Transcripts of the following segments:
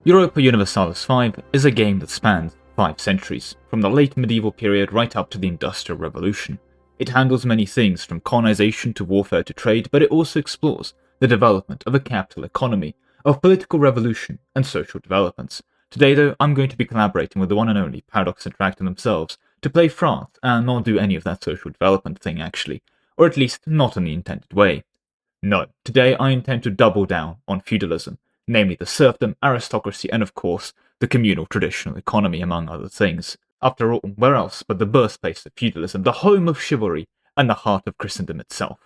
Europa Universalis 5 is a game that spans 5 centuries, from the late medieval period right up to the Industrial Revolution. It handles many things from colonization to warfare to trade, but it also explores the development of a capital economy, of political revolution and social developments. Today though, I'm going to be collaborating with the one and only Paradox Interactive themselves to play France and not do any of that social development thing actually, or at least not in the intended way. No, today I intend to double down on feudalism, namely the serfdom, aristocracy, and of course, the communal traditional economy, among other things. After all, where else but the birthplace of feudalism, the home of chivalry, and the heart of Christendom itself?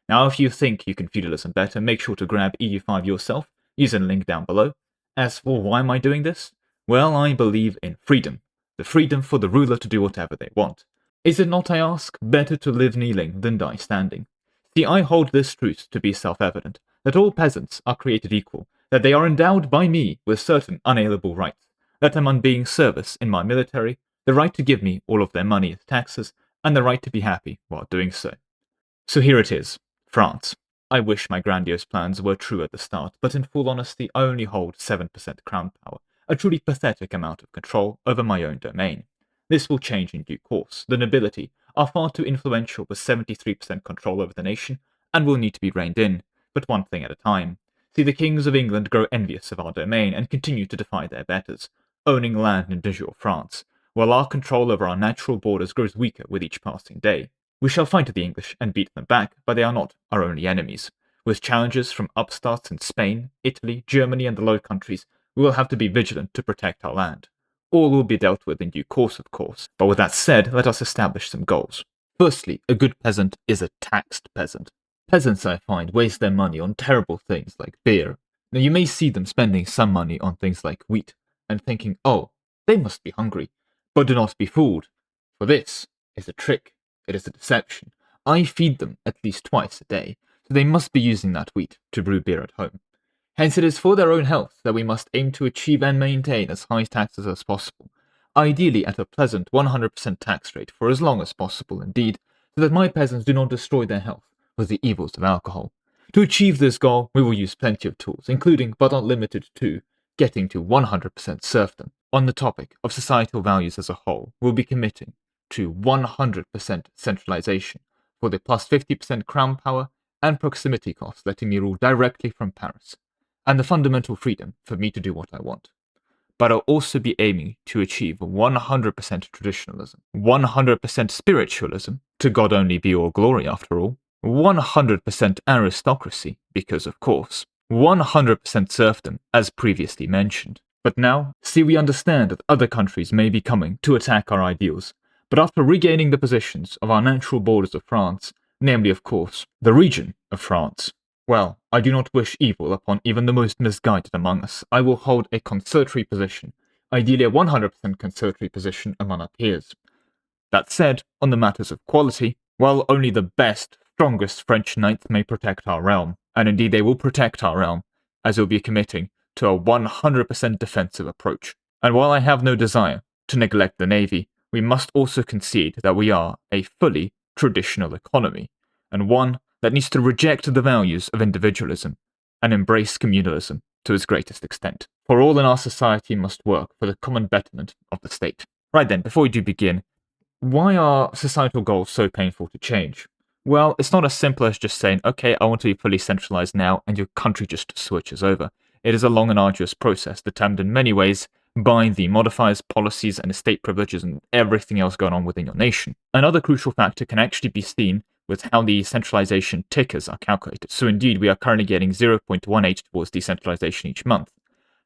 Now, if you think you can feudalism better, make sure to grab EU5 yourself, using the link down below. As for why am I doing this? Well, I believe in freedom. The freedom for the ruler to do whatever they want. Is it not, I ask, better to live kneeling than die standing? See, I hold this truth to be self-evident, that all peasants are created equal, that they are endowed by me with certain unalienable rights, that I'm on being service in my military, the right to give me all of their money as taxes, and the right to be happy while doing so. So here it is, France. I wish my grandiose plans were true at the start, but in full honesty, I only hold 7% crown power, a truly pathetic amount of control over my own domain. This will change in due course. The nobility are far too influential with 73% control over the nation, and will need to be reined in, but one thing at a time. See the kings of England grow envious of our domain and continue to defy their betters, owning land in de jure France, while our control over our natural borders grows weaker with each passing day. We shall fight the English and beat them back, but they are not our only enemies. With challenges from upstarts in Spain, Italy, Germany, and the Low Countries, we will have to be vigilant to protect our land. All will be dealt with in due course, of course, but with that said, let us establish some goals. Firstly, a good peasant is a taxed peasant. Peasants, I find, waste their money on terrible things like beer. Now, you may see them spending some money on things like wheat, and thinking, oh, they must be hungry. But do not be fooled, for this is a trick. It is a deception. I feed them at least twice a day, so they must be using that wheat to brew beer at home. Hence it is for their own health that we must aim to achieve and maintain as high taxes as possible, ideally at a pleasant 100% tax rate for as long as possible indeed, so that my peasants do not destroy their health with the evils of alcohol. To achieve this goal, we will use plenty of tools, including, but not limited to, getting to 100% serfdom. On the topic of societal values as a whole, we'll be committing to 100% centralization for the plus 50% crown power and proximity costs letting me rule directly from Paris, and the fundamental freedom for me to do what I want. But I'll also be aiming to achieve 100% traditionalism, 100% spiritualism, to God only be all glory after all, 100% aristocracy, because of course, 100% serfdom, as previously mentioned. But now, see, we understand that other countries may be coming to attack our ideals, but after regaining the positions of our natural borders of France, namely of course, the region of France, well, I do not wish evil upon even the most misguided among us. I will hold a concertatory position, ideally a 100% concertatory position among our peers. That said, on the matters of quality, well, only the best, strongest French knights may protect our realm, and indeed they will protect our realm, as we'll be committing to a 100% defensive approach. And while I have no desire to neglect the navy, we must also concede that we are a fully traditional economy, and one that needs to reject the values of individualism and embrace communalism to its greatest extent. For all in our society must work for the common betterment of the state. Right then, before we do begin, why are societal goals so painful to change? Well, it's not as simple as just saying, okay, I want to be fully centralized now, and your country just switches over. It is a long and arduous process, determined in many ways by the modifiers, policies, and estate privileges, and everything else going on within your nation. Another crucial factor can actually be seen with how the centralization tickers are calculated. So indeed, we are currently getting 0.18 towards decentralization each month.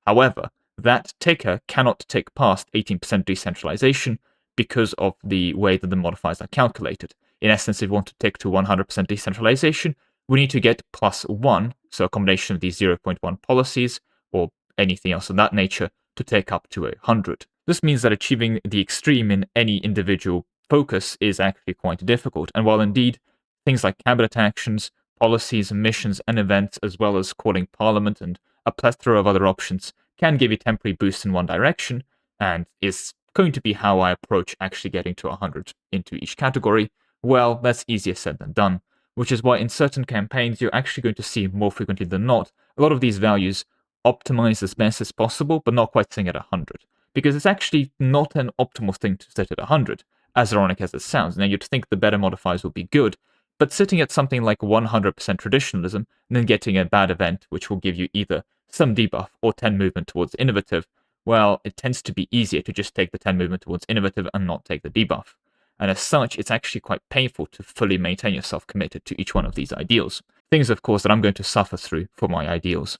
However, that ticker cannot take past 18% decentralization because of the way that the modifiers are calculated. In essence, if we want to tick to 100% decentralization, we need to get +1, so a combination of these 0.1 policies, or anything else of that nature, to take up to 100. This means that achieving the extreme in any individual focus is actually quite difficult, and while indeed things like cabinet actions, policies, missions, and events, as well as calling parliament and a plethora of other options, can give you temporary boosts in one direction, and is going to be how I approach actually getting to 100 into each category, well, that's easier said than done, which is why in certain campaigns you're actually going to see more frequently than not a lot of these values optimize as best as possible, but not quite sitting at 100. Because it's actually not an optimal thing to set at 100, as ironic as it sounds. Now, you'd think the better modifiers would be good, but sitting at something like 100% traditionalism, and then getting a bad event, which will give you either some debuff or 10 movement towards innovative, well, it tends to be easier to just take the 10 movement towards innovative and not take the debuff. And as such, it's actually quite painful to fully maintain yourself committed to each one of these ideals. Things, of course, that I'm going to suffer through for my ideals.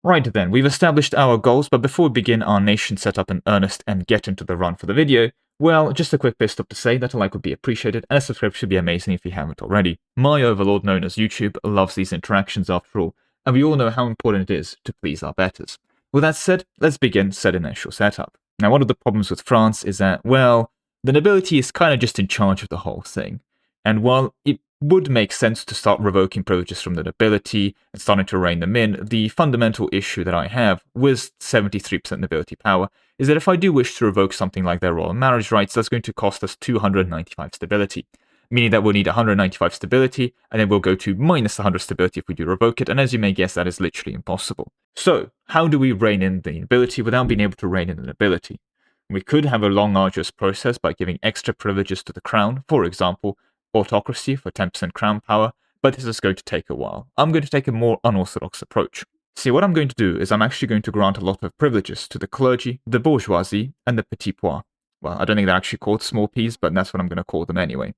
Right then, we've established our goals, but before we begin our nation setup in earnest and get into the run for the video, well, just a quick pit stop to say that a like would be appreciated, and a subscription would be amazing if you haven't already. My overlord known as YouTube loves these interactions after all, and we all know how important it is to please our betters. With that said, let's begin said initial setup. Now, one of the problems with France is that, well, the nobility is kind of just in charge of the whole thing. And while it would make sense to start revoking privileges from the nobility and starting to rein them in, the fundamental issue that I have with 73% nobility power is that if I do wish to revoke something like their royal marriage rights, that's going to cost us 295 stability. Meaning that we'll need 195 stability, and then we'll go to minus 100 stability if we do revoke it, and as you may guess, that is literally impossible. So, how do we rein in the nobility without being able to rein in the nobility? We could have a long, arduous process by giving extra privileges to the crown, for example, autocracy for 10% crown power, but this is going to take a while. I'm going to take a more unorthodox approach. See, what I'm going to do is I'm actually going to grant a lot of privileges to the clergy, the bourgeoisie, and the petit pois. Well, I don't think they're actually called small p's, but that's what I'm going to call them anyway.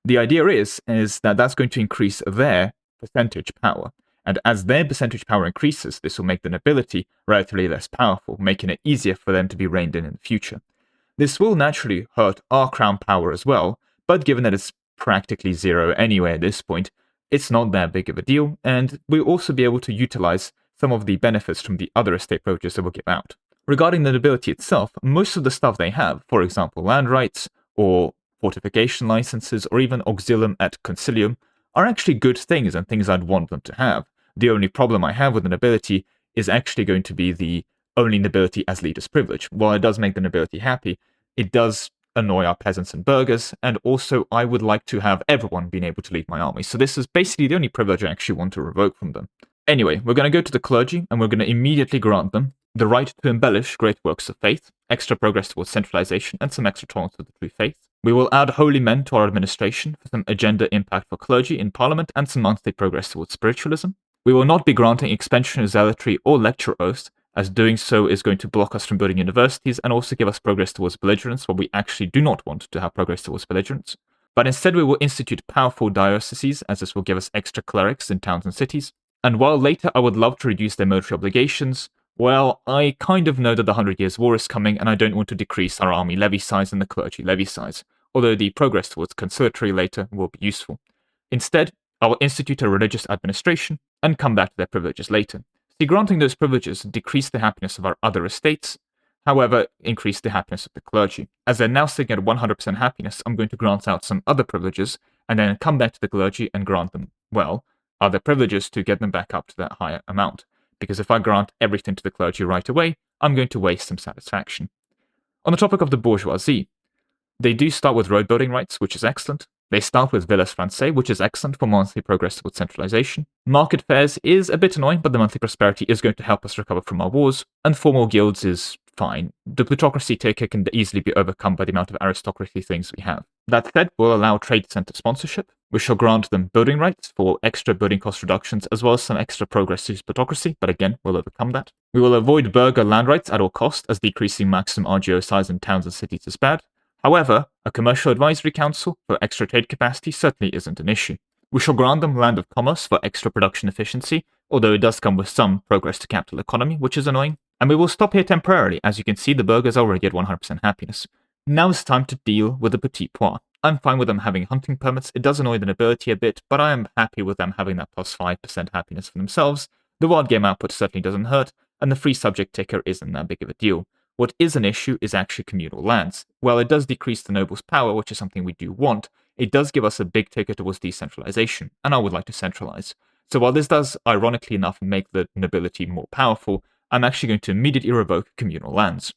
The idea is that that's going to increase their percentage power. And as their percentage power increases, this will make the nobility relatively less powerful, making it easier for them to be reined in the future. This will naturally hurt our crown power as well, but given that it's practically zero anyway at this point, it's not that big of a deal, and we'll also be able to utilize some of the benefits from the other estate privileges that we'll give out. Regarding the nobility itself, most of the stuff they have, for example land rights, or fortification licenses, or even auxilium et concilium, are actually good things and things I'd want them to have. The only problem I have with the nobility is actually going to be the only nobility as leader's privilege. While it does make the nobility happy, it does annoy our peasants and burghers, and also I would like to have everyone being able to lead my army. So this is basically the only privilege I actually want to revoke from them. Anyway, we're going to go to the clergy, and we're going to immediately grant them the right to embellish great works of faith, extra progress towards centralization, and some extra tolerance for the true faith. We will add holy men to our administration for some agenda impact for clergy in parliament and some monthly progress towards spiritualism. We will not be granting expansion of zealotry or lecture oaths, as doing so is going to block us from building universities and also give us progress towards belligerence, while we actually do not want to have progress towards belligerence. But instead we will institute powerful dioceses, as this will give us extra clerics in towns and cities. And while later I would love to reduce their military obligations, well, I kind of know that the 100 Years' War is coming, and I don't want to decrease our army levy size and the clergy levy size, although the progress towards conciliatory later will be useful. Instead, I will institute a religious administration and come back to their privileges later. See, granting those privileges decrease the happiness of our other estates, however, increase the happiness of the clergy. As they're now sitting at 100% happiness, I'm going to grant out some other privileges, and then come back to the clergy and grant them, well, other privileges to get them back up to that higher amount. Because if I grant everything to the clergy right away, I'm going to waste some satisfaction. On the topic of the bourgeoisie, they do start with road building rights, which is excellent. They start with villas françaises, which is excellent for monthly progress towards centralization. Market fairs is a bit annoying, but the monthly prosperity is going to help us recover from our wars. And formal guilds is fine. The plutocracy ticker can easily be overcome by the amount of aristocracy things we have. That said, we'll allow trade center sponsorship. We shall grant them building rights for extra building cost reductions, as well as some extra progress to plutocracy, but again, we'll overcome that. We will avoid burgher land rights at all cost, as decreasing maximum RGO size in towns and cities is bad. However, a commercial advisory council for extra trade capacity certainly isn't an issue. We shall grant them land of commerce for extra production efficiency, although it does come with some progress to capital economy, which is annoying. And we will stop here temporarily, as you can see the burghers are already at 100% happiness. Now it's time to deal with the petit pois. I'm fine with them having hunting permits, it does annoy the nobility a bit, but I am happy with them having that plus 5% happiness for themselves. The wild game output certainly doesn't hurt, and the free subject ticker isn't that big of a deal. What is an issue is actually communal lands. While it does decrease the noble's power, which is something we do want, it does give us a big ticker towards decentralization, and I would like to centralize. So while this does, ironically enough, make the nobility more powerful, I'm actually going to immediately revoke communal lands.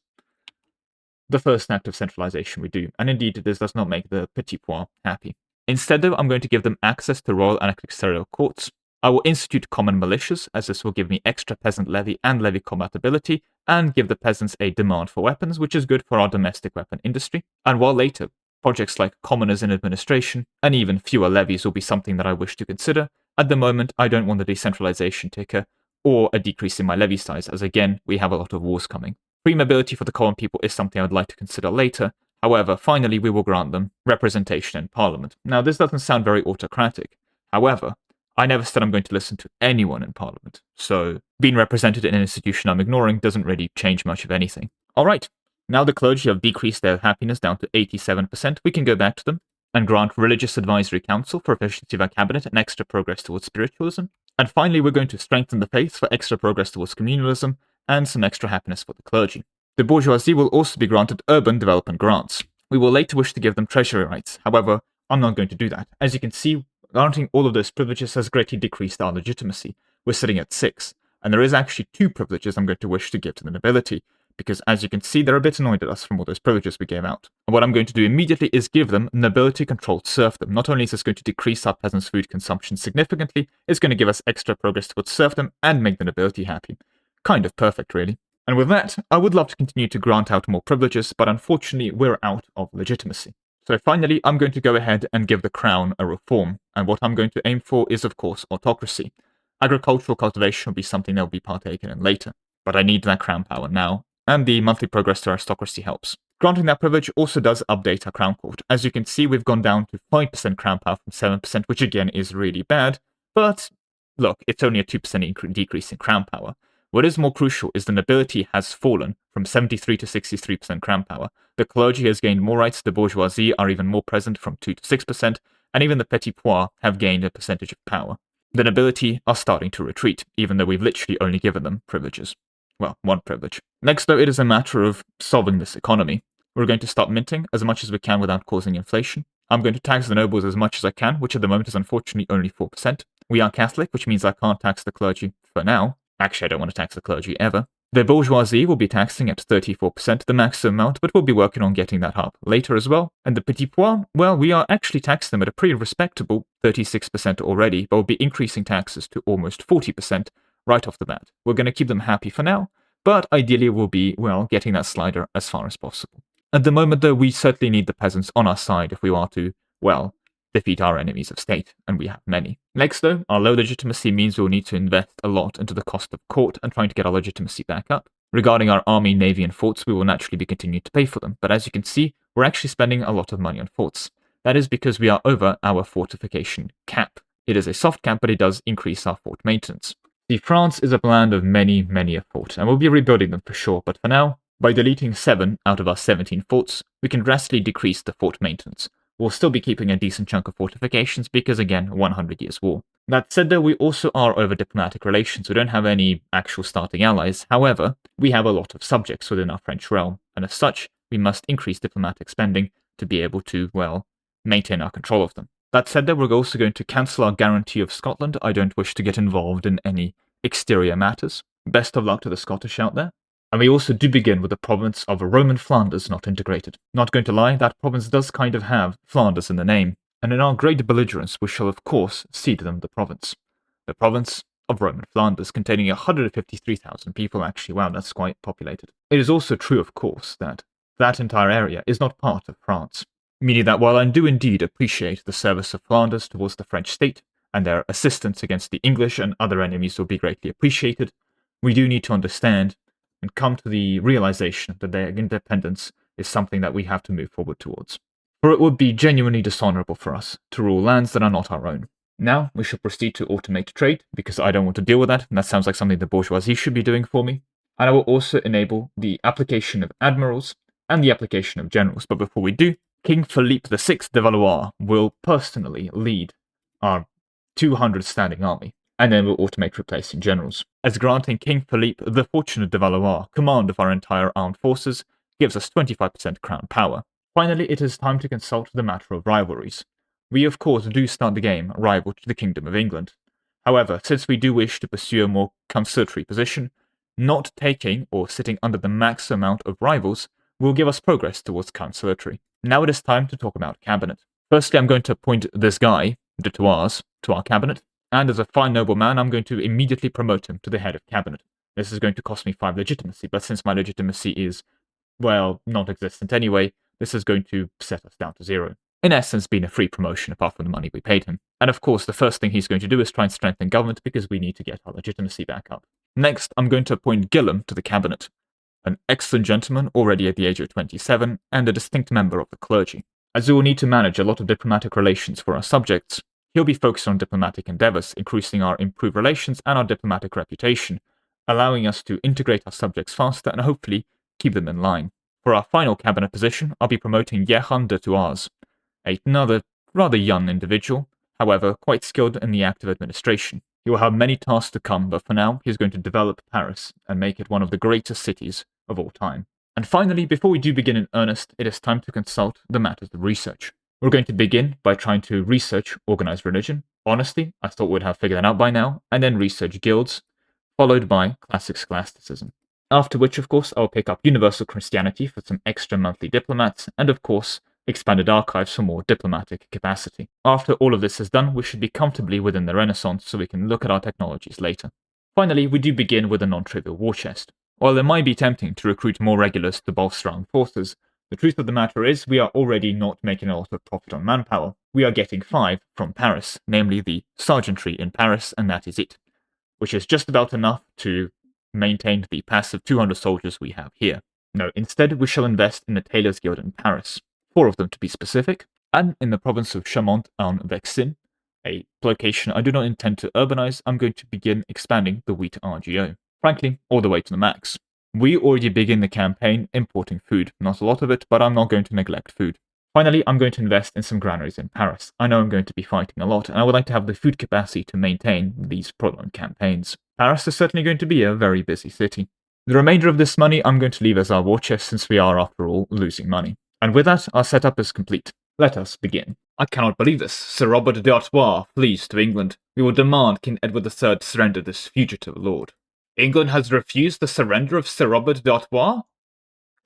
The first act of centralization we do, and indeed this does not make the petit pois happy. Instead though, I'm going to give them access to royal and ecclesiastical courts, I will institute common militias, as this will give me extra peasant levy and levy combatability, and give the peasants a demand for weapons, which is good for our domestic weapon industry. And while later, projects like commoners in administration, and even fewer levies will be something that I wish to consider, at the moment I don't want a decentralization ticker, or a decrease in my levy size, as again, we have a lot of wars coming. Free mobility for the common people is something I would like to consider later. However, finally we will grant them representation in Parliament. Now, this doesn't sound very autocratic. However, I never said I'm going to listen to anyone in Parliament, so being represented in an institution I'm ignoring doesn't really change much of anything. Alright, now the clergy have decreased their happiness down to 87%, we can go back to them and grant Religious Advisory Council for efficiency of our cabinet and extra progress towards spiritualism. And finally, we're going to strengthen the faith for extra progress towards communalism and some extra happiness for the clergy. The bourgeoisie will also be granted urban development grants. We will later wish to give them treasury rights. However, I'm not going to do that. As you can see, granting all of those privileges has greatly decreased our legitimacy. We're sitting at 6. And there is actually 2 privileges I'm going to wish to give to the nobility, because as you can see, they're a bit annoyed at us from all those privileges we gave out. And what I'm going to do immediately is give them nobility-controlled serfdom. Not only is this going to decrease our peasants' food consumption significantly, it's going to give us extra progress towards serfdom and make the nobility happy. Kind of perfect, really. And with that, I would love to continue to grant out more privileges, but unfortunately, we're out of legitimacy. So finally, I'm going to go ahead and give the crown a reform, and what I'm going to aim for is, of course, autocracy. Agricultural cultivation will be something that will be partaken in later, but I need that crown power now, and the monthly progress to aristocracy helps. Granting that privilege also does update our crown court. As you can see, we've gone down to 5% crown power from 7%, which again is really bad, but look, it's only a 2% decrease in crown power. What is more crucial is the nobility has fallen from 73 to 63% crown power. The clergy has gained more rights, the bourgeoisie are even more present from 2 to 6%, and even the petits pois have gained a percentage of power. The nobility are starting to retreat, even though we've literally only given them privileges. Well, 1 privilege. Next, though, it is a matter of solving this economy. We're going to start minting as much as we can without causing inflation. I'm going to tax the nobles as much as I can, which at the moment is unfortunately only 4%. We are Catholic, which means I can't tax the clergy for now. Actually, I don't want to tax the clergy ever. The bourgeoisie will be taxing at 34%, the maximum amount, but we'll be working on getting that up later as well. And the petits pois, well, we are actually taxing them at a pretty respectable 36% already, but we'll be increasing taxes to almost 40% right off the bat. We're going to keep them happy for now, but ideally we'll be, well, getting that slider as far as possible. At the moment, though, we certainly need the peasants on our side if we are to, well, defeat our enemies of state, and we have many. Next, though, our low legitimacy means we'll need to invest a lot into the cost of court and trying to get our legitimacy back up. Regarding our army, navy, and forts, we will naturally be continuing to pay for them, but as you can see, we're actually spending a lot of money on forts. That is because we are over our fortification cap. It is a soft cap, but it does increase our fort maintenance. See, France is a land of many a fort, and we'll be rebuilding them for sure, but for now, by deleting 7 out of our 17 forts, we can drastically decrease the fort maintenance. We'll still be keeping a decent chunk of fortifications because, again, 100 Years' War. That said, though, we also are over diplomatic relations. We don't have any actual starting allies. However, we have a lot of subjects within our French realm, and as such, we must increase diplomatic spending to be able to, well, maintain our control of them. That said, though, we're also going to cancel our guarantee of Scotland. I don't wish to get involved in any exterior matters. Best of luck to the Scottish out there. And we also do begin with the province of Roman Flanders not integrated. Not going to lie, that province does kind of have Flanders in the name, and in our great belligerence we shall of course cede them the province. The province of Roman Flanders, containing 153,000 people. Actually, wow, that's quite populated. It is also true, of course, that that entire area is not part of France, meaning that while I do indeed appreciate the service of Flanders towards the French state, and their assistance against the English and other enemies will be greatly appreciated, we do need to understand and come to the realization that their independence is something that we have to move forward towards. For it would be genuinely dishonorable for us to rule lands that are not our own. Now, we shall proceed to automate trade, because I don't want to deal with that, and that sounds like something the bourgeoisie should be doing for me. And I will also enable the application of admirals and the application of generals. But before we do, King Philippe VI de Valois will personally lead our 200 standing army, and then we'll automate replacing generals, as granting King Philippe the Fortunate de Valois command of our entire armed forces gives us 25% crown power. Finally, it is time to consult the matter of rivalries. We of course do start the game rival to the Kingdom of England. However, since we do wish to pursue a more conciliatory position, not taking or sitting under the max amount of rivals will give us progress towards conciliatory. Now it is time to talk about cabinet. Firstly, I'm going to appoint this guy, de Thouars, to our cabinet. and as a fine nobleman, I'm going to immediately promote him to the head of cabinet. This is going to cost me 5 legitimacy, but since my legitimacy is, well, non-existent anyway, this is going to set us down to 0. In essence, being a free promotion apart from the money we paid him. And of course, the first thing he's going to do is try and strengthen government because we need to get our legitimacy back up. Next, I'm going to appoint Gillam to the cabinet, an excellent gentleman already at the age of 27 and a distinct member of the clergy. As we will need to manage a lot of diplomatic relations for our subjects, he'll be focused on diplomatic endeavors, increasing our improved relations and our diplomatic reputation, allowing us to integrate our subjects faster and hopefully keep them in line. For our final cabinet position, I'll be promoting Jehan de Thouars, another rather young individual, however quite skilled in the active administration. He will have many tasks to come, but for now, he's going to develop Paris and make it one of the greatest cities of all time. And finally, before we do begin in earnest, it is time to consult the matters of research. We're going to begin by trying to research organized religion. Honestly, I thought we'd have figured that out by now, and then research guilds, followed by classic scholasticism. After which, of course, I'll pick up universal Christianity for some extra monthly diplomats, and of course, expanded archives for more diplomatic capacity. After all of this is done, we should be comfortably within the Renaissance so we can look at our technologies later. Finally, we do begin with a non-trivial war chest. While it might be tempting to recruit more regulars to bolster armed forces, the truth of the matter is we are already not making a lot of profit on manpower. We are getting 5 from Paris, namely the sergeantry in Paris, and that is it, which is just about enough to maintain the passive 200 soldiers we have here. No, instead we shall invest in the Tailors Guild in Paris, 4 of them to be specific, and in the province of Chaumont-en-Vexin, a location I do not intend to urbanize. I'm going to begin expanding the wheat RGO. Frankly, all the way to the max. We already begin the campaign importing food, not a lot of it, but I'm not going to neglect food. Finally, I'm going to invest in some granaries in Paris. I know I'm going to be fighting a lot, and I would like to have the food capacity to maintain these prolonged campaigns. Paris is certainly going to be a very busy city. The remainder of this money I'm going to leave as our war chest since we are, after all, losing money. And with that, our setup is complete. Let us begin. I cannot believe this. Sir Robert d'Artois flees to England. We will demand King Edward III surrender this fugitive lord. England has refused the surrender of Sir Robert d'Artois?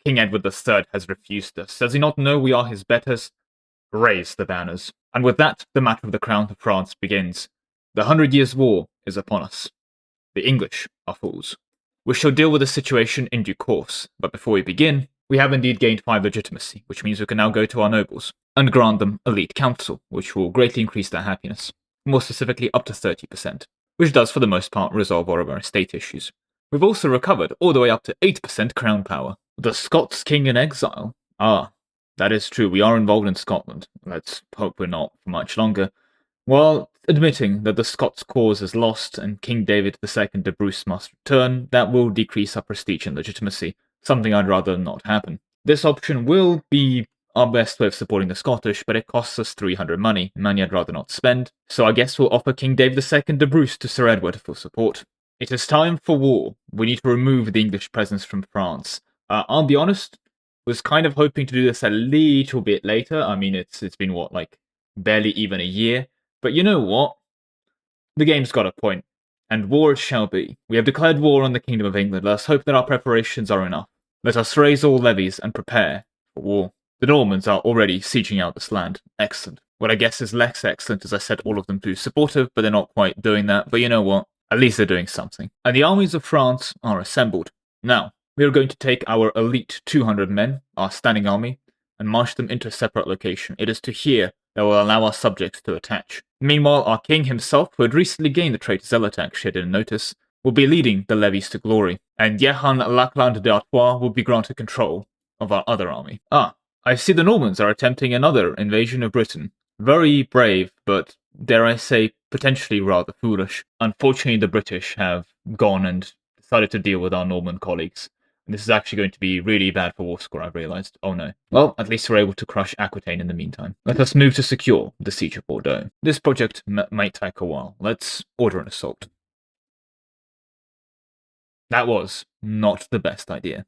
King Edward III has refused us. Does he not know we are his betters? Raise the banners. And with that, the matter of the crown of France begins. The 100 Years' War is upon us. The English are fools. We shall deal with the situation in due course, but before we begin, we have indeed gained 5 legitimacy, which means we can now go to our nobles and grant them elite council, which will greatly increase their happiness, more specifically up to 30%, which does for the most part resolve all of our estate issues. We've also recovered all the way up to 8% crown power. The Scots king in exile? Ah, that is true, we are involved in Scotland. Let's hope we're not for much longer. While admitting that the Scots cause is lost and King David II de Bruce must return, that will decrease our prestige and legitimacy, something I'd rather not happen. This option will be our best way of supporting the Scottish, but it costs us 300 money I'd rather not spend, so I guess we'll offer King David II de Bruce to Sir Edward for support. It is time for war. We need to remove the English presence from France. I'll be honest, was kind of hoping to do this a little bit later. I mean, it's been, what, like, barely even a year? But you know what? The game's got a point, and war it shall be. We have declared war on the Kingdom of England. Let us hope that our preparations are enough. Let us raise all levies and prepare for war. The Normans are already sieging out this land. Excellent. What I guess is less excellent is I set all of them to supportive, but they're not quite doing that. But you know what? At least they're doing something. And the armies of France are assembled. Now, we are going to take our elite 200 men, our standing army, and march them into a separate location. It is to here that will allow our subjects to attach. Meanwhile, our king himself, who had recently gained the trait Zealot Act, I didn't notice, will be leading the levies to glory, and Jehan Lachlan d'Artois will be granted control of our other army. I see the Normans are attempting another invasion of Britain. Very brave, but, dare I say, potentially rather foolish. Unfortunately, the British have gone and decided to deal with our Norman colleagues. And this is actually going to be really bad for war score, I've realised. Oh no. Well, at least we're able to crush Aquitaine in the meantime. Let us move to secure the siege of Bordeaux. This project might take a while. Let's order an assault. That was not the best idea.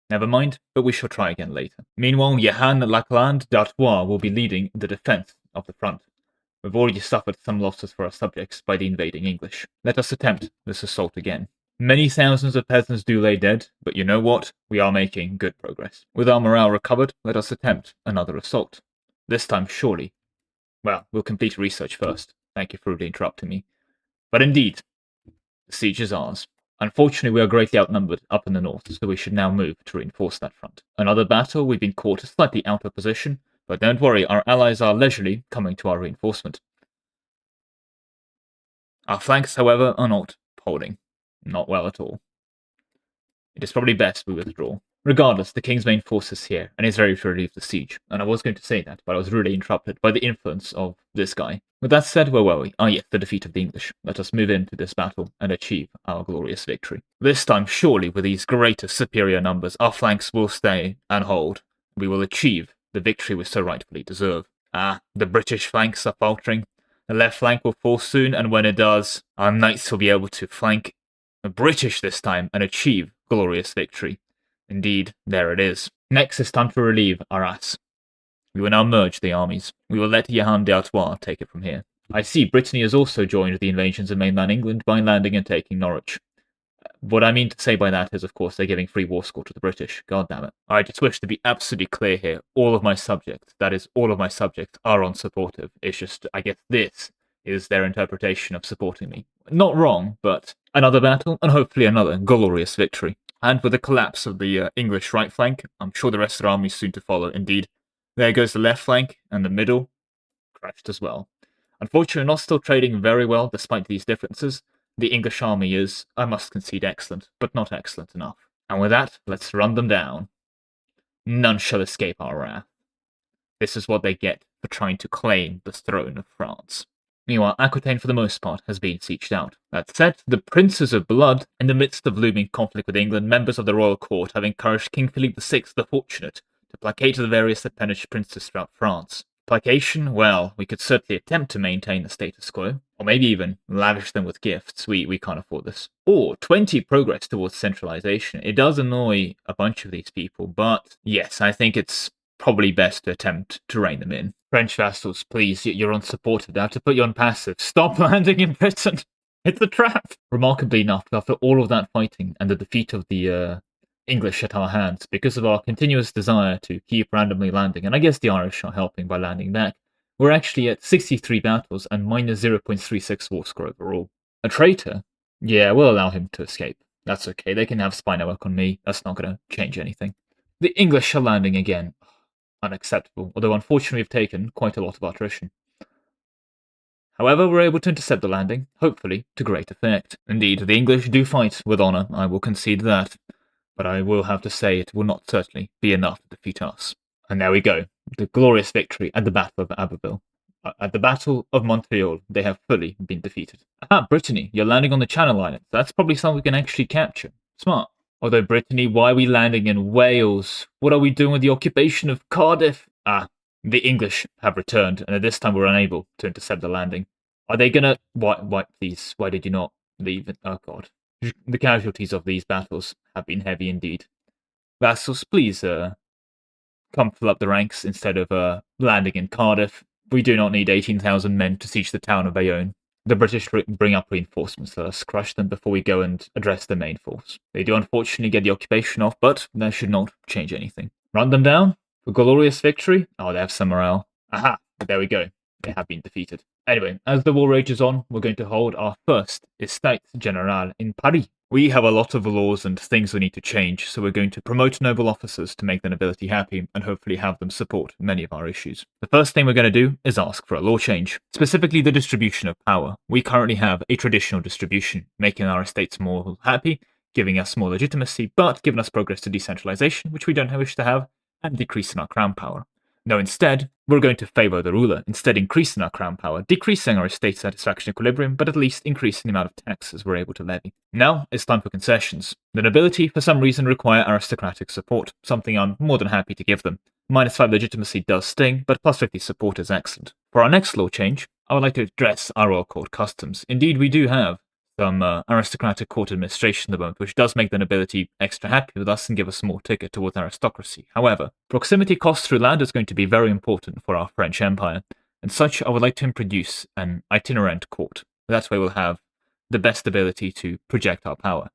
Never mind, but we shall try again later. Meanwhile, Jehan Lachlan d'Artois will be leading the defence of the front. We've already suffered some losses for our subjects by the invading English. Let us attempt this assault again. Many thousands of peasants do lay dead, but you know what? We are making good progress. With our morale recovered, let us attempt another assault. This time, surely, Well, we'll complete research first. Thank you for rudely interrupting me. But indeed, the siege is ours. Unfortunately, we are greatly outnumbered up in the north, so we should now move to reinforce that front. Another battle, we've been caught slightly out of position, but don't worry, our allies are leisurely coming to our reinforcement. Our flanks, however, are not holding. Not well at all. It is probably best we withdraw. Regardless, the king's main force is here, and is ready to relieve the siege. And I was going to say that, but I was really interrupted by the influence of this guy. With that said, where were we? Ah yes, the defeat of the English. Let us move into this battle and achieve our glorious victory. This time, surely, with these greater superior numbers, our flanks will stay and hold. We will achieve the victory we so rightfully deserve. Ah, the British flanks are faltering. The left flank will fall soon, and when it does, our knights will be able to flank the British this time and achieve glorious victory. Indeed, there it is. Next, it's time to relieve Arras. We will now merge the armies. We will let Johann d'Artois take it from here. I see Brittany has also joined the invasions of mainland England by landing and taking Norwich. What I mean to say by that is, of course, they're giving free war score to the British. God damn it. I just wish to be absolutely clear here. All of my subjects, that is, all of my subjects are unsupportive. It's just, I guess this is their interpretation of supporting me. Not wrong, but another battle, and hopefully another glorious victory. And with the collapse of the English right flank, I'm sure the rest of the army is soon to follow. Indeed, there goes the left flank, and the middle crashed as well. Unfortunately, not still trading very well despite these differences. The English army is, I must concede, excellent, but not excellent enough. And with that, let's run them down. None shall escape our wrath. This is what they get for trying to claim the throne of France. Meanwhile, Aquitaine, for the most part, has been sieged out. That said, the Princes of Blood, in the midst of looming conflict with England, members of the royal court have encouraged King Philippe VI the Fortunate to placate the various appendage princes throughout France. Placation? Well, we could certainly attempt to maintain the status quo, or maybe even lavish them with gifts. We can't afford this. Or 20 progress towards centralization. It does annoy a bunch of these people, but yes, I think it's probably best to attempt to rein them in. French vassals, please, you're unsupported. I have to put you on passive. Stop landing in Britain! It's a trap! Remarkably enough, after all of that fighting and the defeat of the English at our hands, because of our continuous desire to keep randomly landing, and I guess the Irish are helping by landing back, we're actually at 63 battles and minus 0.36 war score overall. A traitor? Yeah, we'll allow him to escape. That's okay, they can have spy network on me. That's not going to change anything. The English are landing again. Unacceptable, although unfortunately we've taken quite a lot of attrition. However, we're able to intercept the landing, hopefully to great effect. Indeed, the English do fight with honour, I will concede that, but I will have to say it will not certainly be enough to defeat us. And there we go, the glorious victory at the Battle of Abbeville. At the Battle of Montreal, they have fully been defeated. Aha, Brittany, you're landing on the Channel Islands. That's probably something we can actually capture. Smart. Although, Brittany, why are we landing in Wales? What are we doing with the occupation of Cardiff? Ah, the English have returned, and at this time we're unable to intercept the landing. Are they gonna... Why, please, why did you not leave? Oh, God. The casualties of these battles have been heavy indeed. Vassals, please, come fill up the ranks instead of landing in Cardiff. We do not need 18,000 men to siege the town of Bayonne. The British bring up reinforcements. Let us crush them before we go and address the main force. They do unfortunately get the occupation off, but that should not change anything. Run them down for glorious victory. Oh, they have some morale. Aha, there we go. They have been defeated. Anyway, as the war rages on, we're going to hold our first Estates Generale in Paris. We have a lot of laws and things we need to change, so we're going to promote noble officers to make the nobility happy and hopefully have them support many of our issues. The first thing we're going to do is ask for a law change, specifically the distribution of power. We currently have a traditional distribution, making our estates more happy, giving us more legitimacy, but giving us progress to decentralization, which we don't wish to have, and decreasing our crown power. No, instead, we're going to favour the ruler, instead increasing our crown power, decreasing our estate satisfaction equilibrium, but at least increasing the amount of taxes we're able to levy. Now, it's time for concessions. The nobility, for some reason, require aristocratic support, something I'm more than happy to give them. -5 legitimacy does sting, but +50 support is excellent. For our next law change, I would like to address our royal court customs. Indeed, we do have some aristocratic court administration at the moment, which does make the nobility extra happy with us and give us more ticket towards aristocracy. However, proximity cost through land is going to be very important for our French Empire, and such I would like to introduce an itinerant court. That way we'll have the best ability to project our power.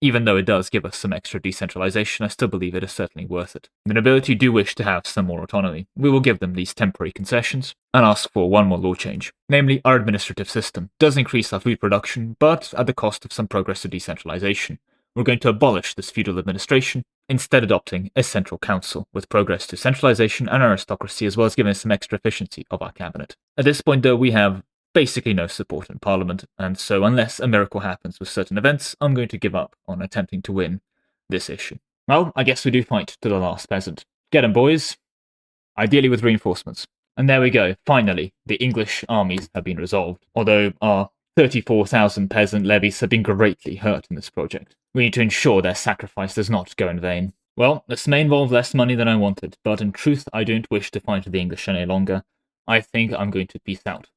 Even though it does give us some extra decentralization, I still believe it is certainly worth it. The nobility do wish to have some more autonomy. We will give them these temporary concessions and ask for one more law change. Namely, our administrative system does increase our food production, but at the cost of some progress to decentralization. We're going to abolish this feudal administration, instead adopting a central council, with progress to centralization and aristocracy, as well as giving us some extra efficiency of our cabinet. At this point, though, we have basically no support in Parliament, and so unless a miracle happens with certain events, I'm going to give up on attempting to win this issue. Well, I guess we do fight to the last peasant. Get 'em, boys! Ideally with reinforcements. And there we go, finally, the English armies have been resolved, although our 34,000 peasant levies have been greatly hurt in this project. We need to ensure their sacrifice does not go in vain. Well, this may involve less money than I wanted, but in truth I don't wish to fight the English any longer. I think I'm going to peace out.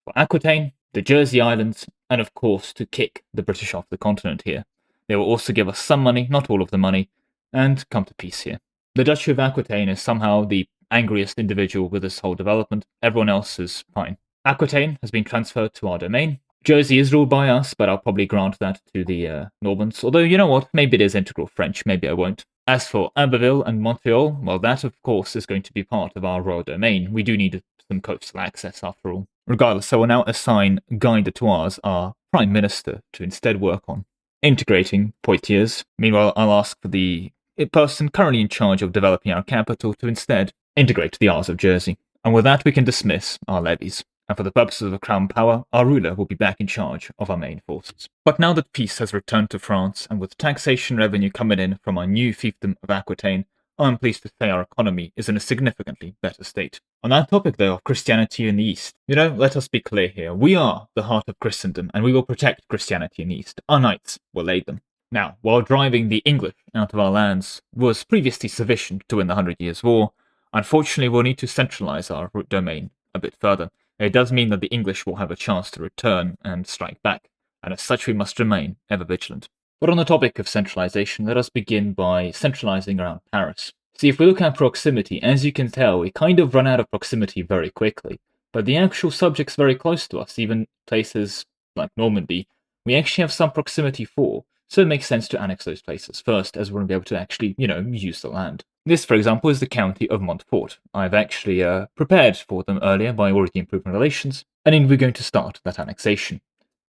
For Aquitaine, the Jersey Islands, and of course to kick the British off the continent here. They will also give us some money, not all of the money, and come to peace here. The Duchy of Aquitaine is somehow the angriest individual with this whole development. Everyone else is fine. Aquitaine has been transferred to our domain. Jersey is ruled by us, but I'll probably grant that to the Normans. Although, you know what, maybe it is integral French, maybe I won't. As for Iberville and Montreal, well, that of course is going to be part of our royal domain. We do need some coastal access after all. Regardless, I will now assign Guy de Thouars, our Prime Minister, to instead work on integrating Poitiers. Meanwhile, I'll ask for the person currently in charge of developing our capital to instead integrate the Isles of Jersey. And with that, we can dismiss our levies. And for the purposes of crown power, our ruler will be back in charge of our main forces. But now that peace has returned to France, and with taxation revenue coming in from our new fiefdom of Aquitaine, I'm pleased to say our economy is in a significantly better state. On that topic, though, of Christianity in the East, let us be clear here. We are the heart of Christendom, and we will protect Christianity in the East. Our knights will aid them. Now, while driving the English out of our lands was previously sufficient to win the 100 Years' War, unfortunately we'll need to centralize our domain a bit further. It does mean that the English will have a chance to return and strike back, and as such we must remain ever vigilant. But on the topic of centralization, let us begin by centralizing around Paris. See, if we look at proximity, as you can tell, we kind of run out of proximity very quickly. But the actual subject's very close to us, even places like Normandy, we actually have some proximity for, so it makes sense to annex those places first, as we're going to be able to actually, use the land. This, for example, is the county of Montfort. I've actually prepared for them earlier by already improving relations, and then we're going to start that annexation.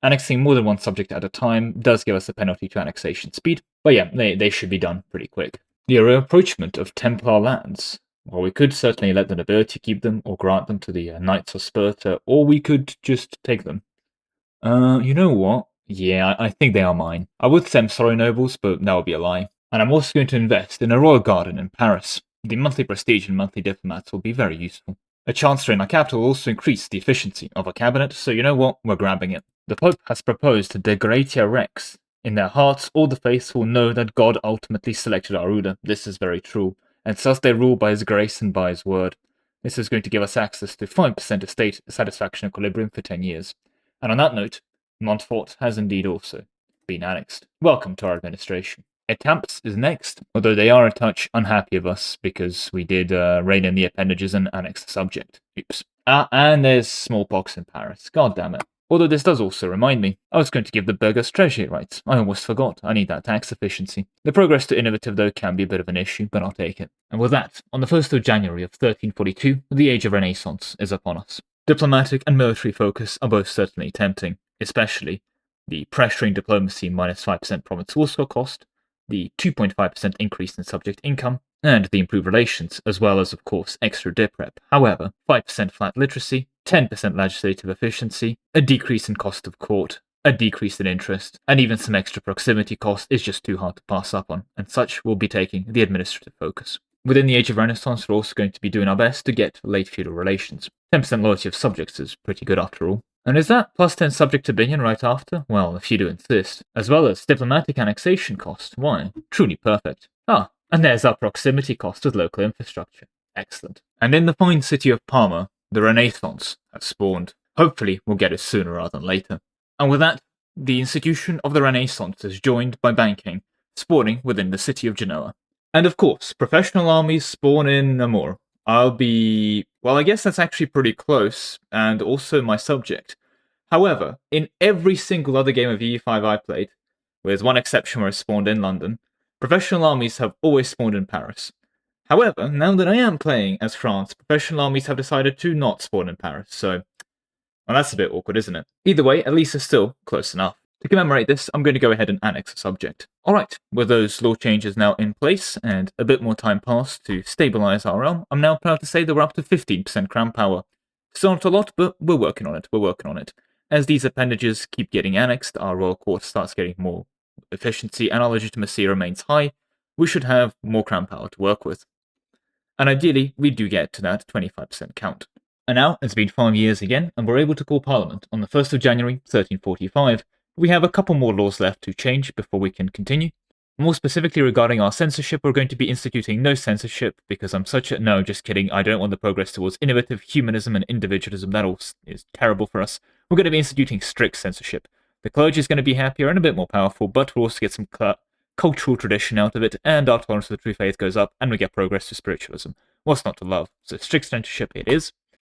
Annexing more than one subject at a time does give us a penalty to annexation speed, but yeah, they should be done pretty quick. The rapprochement of Templar lands. Well, we could certainly let the nobility keep them, or grant them to the Knights of Sparta, or we could just take them. You know what? Yeah, I think they are mine. I would say I'm sorry, nobles, but that would be a lie. And I'm also going to invest in a royal garden in Paris. The monthly prestige and monthly diplomats will be very useful. A chancellor in our capital will also increase the efficiency of our cabinet, so you know what? We're grabbing it. The Pope has proposed De Gratia Rex. In their hearts, all the faithful know that God ultimately selected our ruler. This is very true, and thus they rule by his grace and by his word. This is going to give us access to 5% estate satisfaction equilibrium for 10 years. And on that note, Montfort has indeed also been annexed. Welcome to our administration. Étampes is next, although they are a touch unhappy of us because we did rein in the appendages and annex the subject. Oops. And there's smallpox in Paris. God damn it. Although this does also remind me, I was going to give the burghers treasury rights. I almost forgot. I need that tax efficiency. The progress to innovative, though, can be a bit of an issue, but I'll take it. And with that, on the 1st of January of 1342, the Age of Renaissance is upon us. Diplomatic and military focus are both certainly tempting, especially the pressuring diplomacy minus 5% province war score cost, the 2.5% increase in subject income, and the improved relations, as well as, of course, extra dip rep. However, 5% flat literacy, 10% legislative efficiency, a decrease in cost of court, a decrease in interest, and even some extra proximity cost is just too hard to pass up on, and such will be taking the administrative focus. Within the Age of Renaissance, we're also going to be doing our best to get late feudal relations. 10% loyalty of subjects is pretty good after all. And is that plus 10 subject opinion right after? Well, if you do insist. As well as diplomatic annexation cost. Why? Truly perfect. And there's our proximity cost with local infrastructure. Excellent. And in the fine city of Parma, the Renaissance has spawned. Hopefully, we'll get it sooner rather than later. And with that, the institution of the Renaissance is joined by banking, spawning within the city of Genoa. And of course, professional armies spawn in Namur. I guess that's actually pretty close, and also my subject. However, in every single other game of EU5 I played, with one exception where it spawned in London, professional armies have always spawned in Paris. However, now that I am playing as France, professional armies have decided to not spawn in Paris, so well, that's a bit awkward, isn't it? Either way, at least it's still close enough. To commemorate this, I'm going to go ahead and annex a subject. Alright, with those law changes now in place, and a bit more time passed to stabilise our realm, I'm now proud to say that we're up to 15% crown power. Still not a lot, but we're working on it. As these appendages keep getting annexed, our royal court starts getting more efficiency, and our legitimacy remains high, we should have more crown power to work with. And ideally, we do get to that 25% count. And now, it's been 5 years again, and we're able to call Parliament on the 1st of January 1345. We have a couple more laws left to change before we can continue. More specifically regarding our censorship, we're going to be instituting no censorship, because I'm such a... No, just kidding, I don't want the progress towards innovative humanism and individualism. That all is terrible for us. We're going to be instituting strict censorship. The clergy is going to be happier and a bit more powerful, but we'll also get some cultural tradition out of it, and our tolerance to the true faith goes up, and we get progress to spiritualism. What's not to love? So strict censorship it is.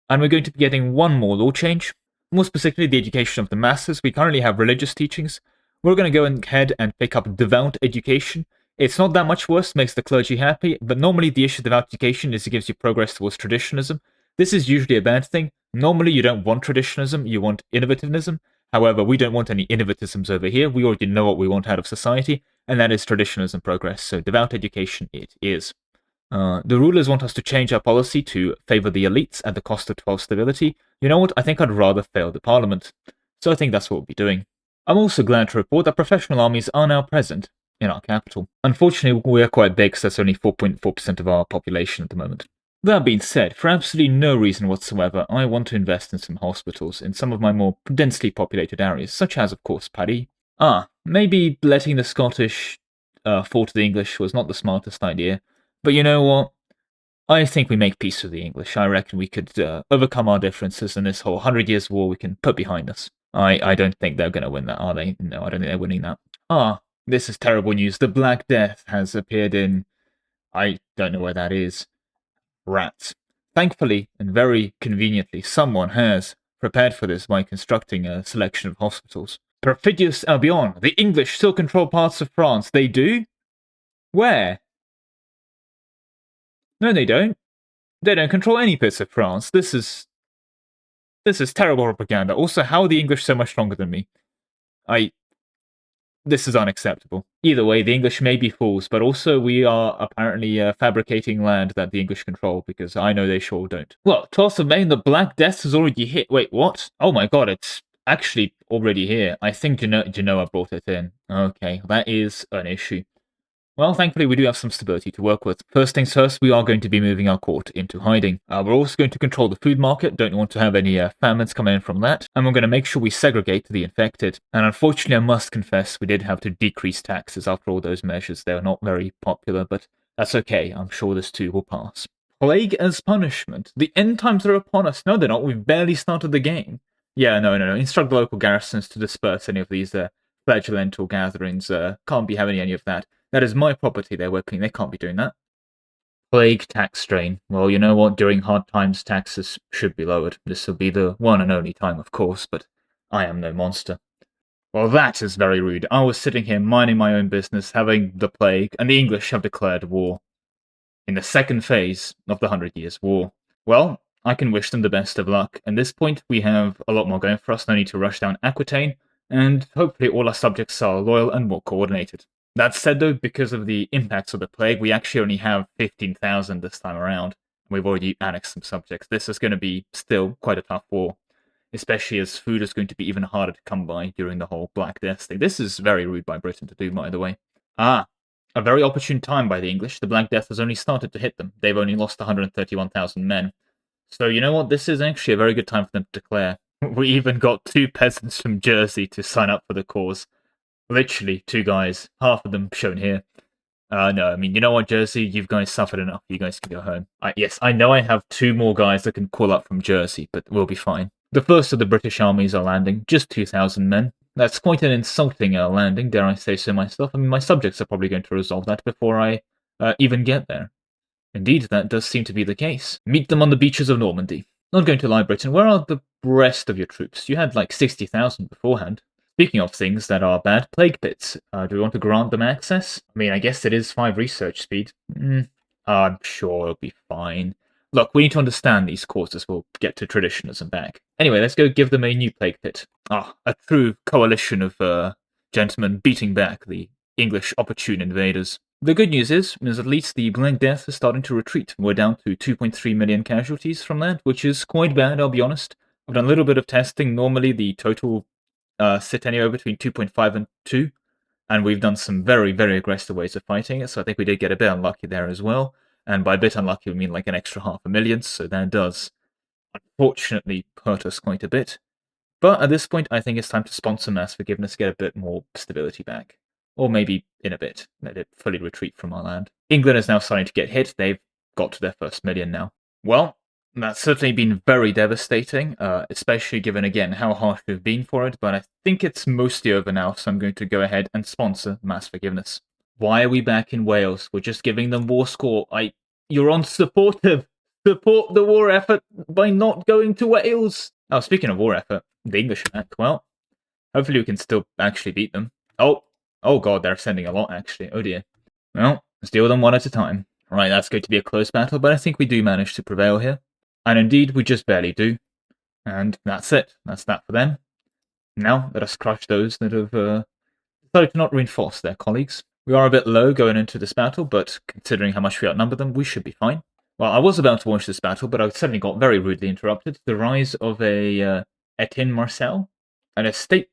And we're going to be getting one more law change, more specifically the education of the masses. We currently have religious teachings. We're going to go ahead and pick up devout education. It's not that much worse, makes the clergy happy, but normally the issue of devout education is it gives you progress towards traditionalism. This is usually a bad thing. Normally you don't want traditionalism, you want innovativism. However, we don't want any innovativisms over here. We already know what we want out of society, and that is traditionalism progress. So devout education it is. The rulers want us to change our policy to favour the elites at the cost of 12 stability. You know what? I think I'd rather fail the parliament. So I think that's what we'll be doing. I'm also glad to report that professional armies are now present in our capital. Unfortunately, we are quite big, so that's only 4.4% of our population at the moment. That being said, for absolutely no reason whatsoever, I want to invest in some hospitals in some of my more densely populated areas, such as, of course, Paris. Maybe letting the Scottish fall to the English was not the smartest idea. But you know what? I think we make peace with the English. I reckon we could overcome our differences, and this whole 100 Years' War we can put behind us. I don't think they're going to win that, are they? No, I don't think they're winning that. This is terrible news. The Black Death has appeared in... I don't know where that is. Rats. Thankfully, and very conveniently, someone has prepared for this by constructing a selection of hospitals. Perfidious Albion. The English still control parts of France. They do? Where? No, they don't. They don't control any bits of France. This is terrible propaganda. Also, how are the English so much stronger than me? This is unacceptable. Either way, the English may be fools, but also we are apparently fabricating land that the English control, because I know they sure don't. Well, 12th of May and the Black Death has already hit. Wait, what? Oh my god, it's actually already here. I think Genoa brought it in. Okay, that is an issue. Well, thankfully we do have some stability to work with. First things first, we are going to be moving our court into hiding. We're also going to control the food market, don't want to have any famines come in from that, and we're going to make sure we segregate the infected. And unfortunately, I must confess, we did have to decrease taxes after all those measures. They were not very popular, but that's okay. I'm sure this too will pass. Plague as punishment. The end times are upon us. No, they're not. We've barely started the game. Yeah, no. Instruct the local garrisons to disperse any of these flagellantal gatherings. Can't be having any of that. That is my property they're working. They can't be doing that. Plague tax strain. Well, you know what? During hard times, taxes should be lowered. This will be the one and only time, of course, but I am no monster. Well, that is very rude. I was sitting here minding my own business, having the plague, and the English have declared war. In the second phase of the 100 Years' War. Well, I can wish them the best of luck. At this point, we have a lot more going for us. No need to rush down Aquitaine, and hopefully all our subjects are loyal and more coordinated. That said, though, because of the impacts of the plague, we actually only have 15,000 this time around. We've already annexed some subjects. This is going to be still quite a tough war, especially as food is going to be even harder to come by during the whole Black Death thing. This is very rude by Britain to do, by the way. A very opportune time by the English. The Black Death has only started to hit them. They've only lost 131,000 men. So you know what? This is actually a very good time for them to declare. We even got 2 peasants from Jersey to sign up for the cause. Literally, 2 guys. Half of them shown here. No, I mean, you know what, Jersey? You guys suffered enough. You guys can go home. Yes, I know I have 2 more guys that can call up from Jersey, but we'll be fine. The first of the British armies are landing. Just 2,000 men. That's quite an insulting landing, dare I say so myself. I mean, my subjects are probably going to resolve that before I even get there. Indeed, that does seem to be the case. Meet them on the beaches of Normandy. Not going to lie, Britain, where are the rest of your troops? You had like 60,000 beforehand. Speaking of things that are bad, plague pits. Do we want to grant them access? I mean, I guess it is 5 research speed. I'm sure it'll be fine. Look, we need to understand these causes. We'll get to traditionalism back. Anyway, let's go give them a new plague pit. A true coalition of gentlemen beating back the English opportune invaders. The good news is at least the Blank Death is starting to retreat. We're down to 2.3 million casualties from that, which is quite bad, I'll be honest. I've done a little bit of testing. Normally, the total sit anywhere between 2.5 and 2, and we've done some very, very aggressive ways of fighting it, so I think we did get a bit unlucky there as well. And by a bit unlucky, we mean like an extra 500,000, so that does unfortunately hurt us quite a bit. But at this point, I think it's time to sponsor mass forgiveness, get a bit more stability back. Or maybe in a bit, let it fully retreat from our land. England is now starting to get hit. They've got to their first million now. Well, that's certainly been very devastating, especially given, again, how harsh we've been for it, but I think it's mostly over now, so I'm going to go ahead and sponsor mass forgiveness. Why are we back in Wales? We're just giving them war score. You're unsupportive. Support the war effort by not going to Wales. Oh, speaking of war effort, the English are back. Well, hopefully we can still actually beat them. Oh god, they're sending a lot, actually. Oh dear. Well, let's deal with them one at a time. Right, that's going to be a close battle, but I think we do manage to prevail here. And indeed, we just barely do. And that's it. That's that for them. Now, let us crush those that have decided to not reinforce their colleagues. We are a bit low going into this battle, but considering how much we outnumber them, we should be fine. Well, I was about to launch this battle, but I suddenly got very rudely interrupted. The rise of a Etienne Marcel, an estate...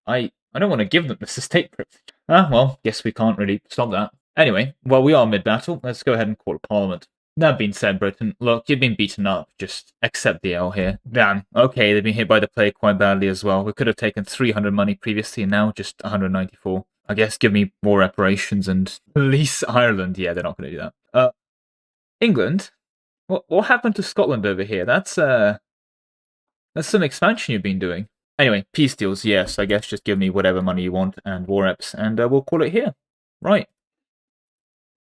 I don't want to give them this estate privilege. Well, guess we can't really stop that. Anyway, while we are mid-battle, let's go ahead and call a parliament. That being said, Britain, look, you've been beaten up. Just accept the L here. Damn, okay, they've been hit by the plague quite badly as well. We could have taken 300 money previously, and now just 194. I guess give me more reparations and release Ireland. Yeah, they're not going to do that. England? What happened to Scotland over here? That's some expansion you've been doing. Anyway, peace deals, yes. I guess just give me whatever money you want and war reps, and we'll call it here. Right.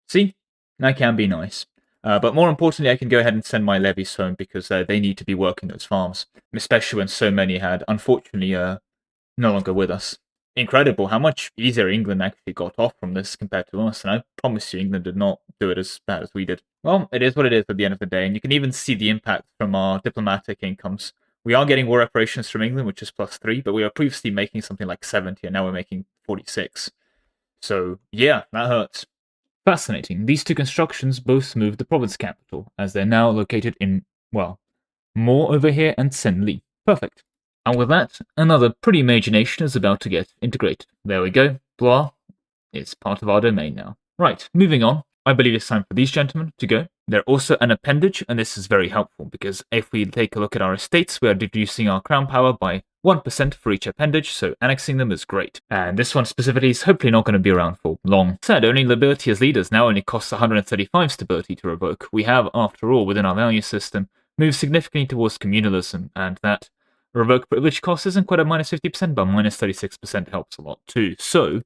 See? That can be nice. But more importantly, I can go ahead and send my levies home because they need to be working those farms, especially when so many had, unfortunately, no longer with us. Incredible how much easier England actually got off from this compared to us, and I promise you England did not do it as bad as we did. Well, it is what it is at the end of the day, and you can even see the impact from our diplomatic incomes. We are getting war reparations from England, which is +3, but we were previously making something like 70, and now we're making 46. So, yeah, that hurts. Fascinating. These two constructions both moved the province capital, as they're now located in, well, More over here and Senli. Perfect. And with that, another pretty major nation is about to get integrated. There we go. Blois. It's part of our domain now. Right, moving on. I believe it's time for these gentlemen to go. They're also an appendage, and this is very helpful, because if we take a look at our estates, we are reducing our crown power by 1% for each appendage, so annexing them is great. And this one specifically is hopefully not going to be around for long. Sad, only nobility as leaders now only costs 135 stability to revoke. We have, after all, within our value system, moved significantly towards communalism, and that revoke privilege cost isn't quite at -50%, but -36% helps a lot too. So,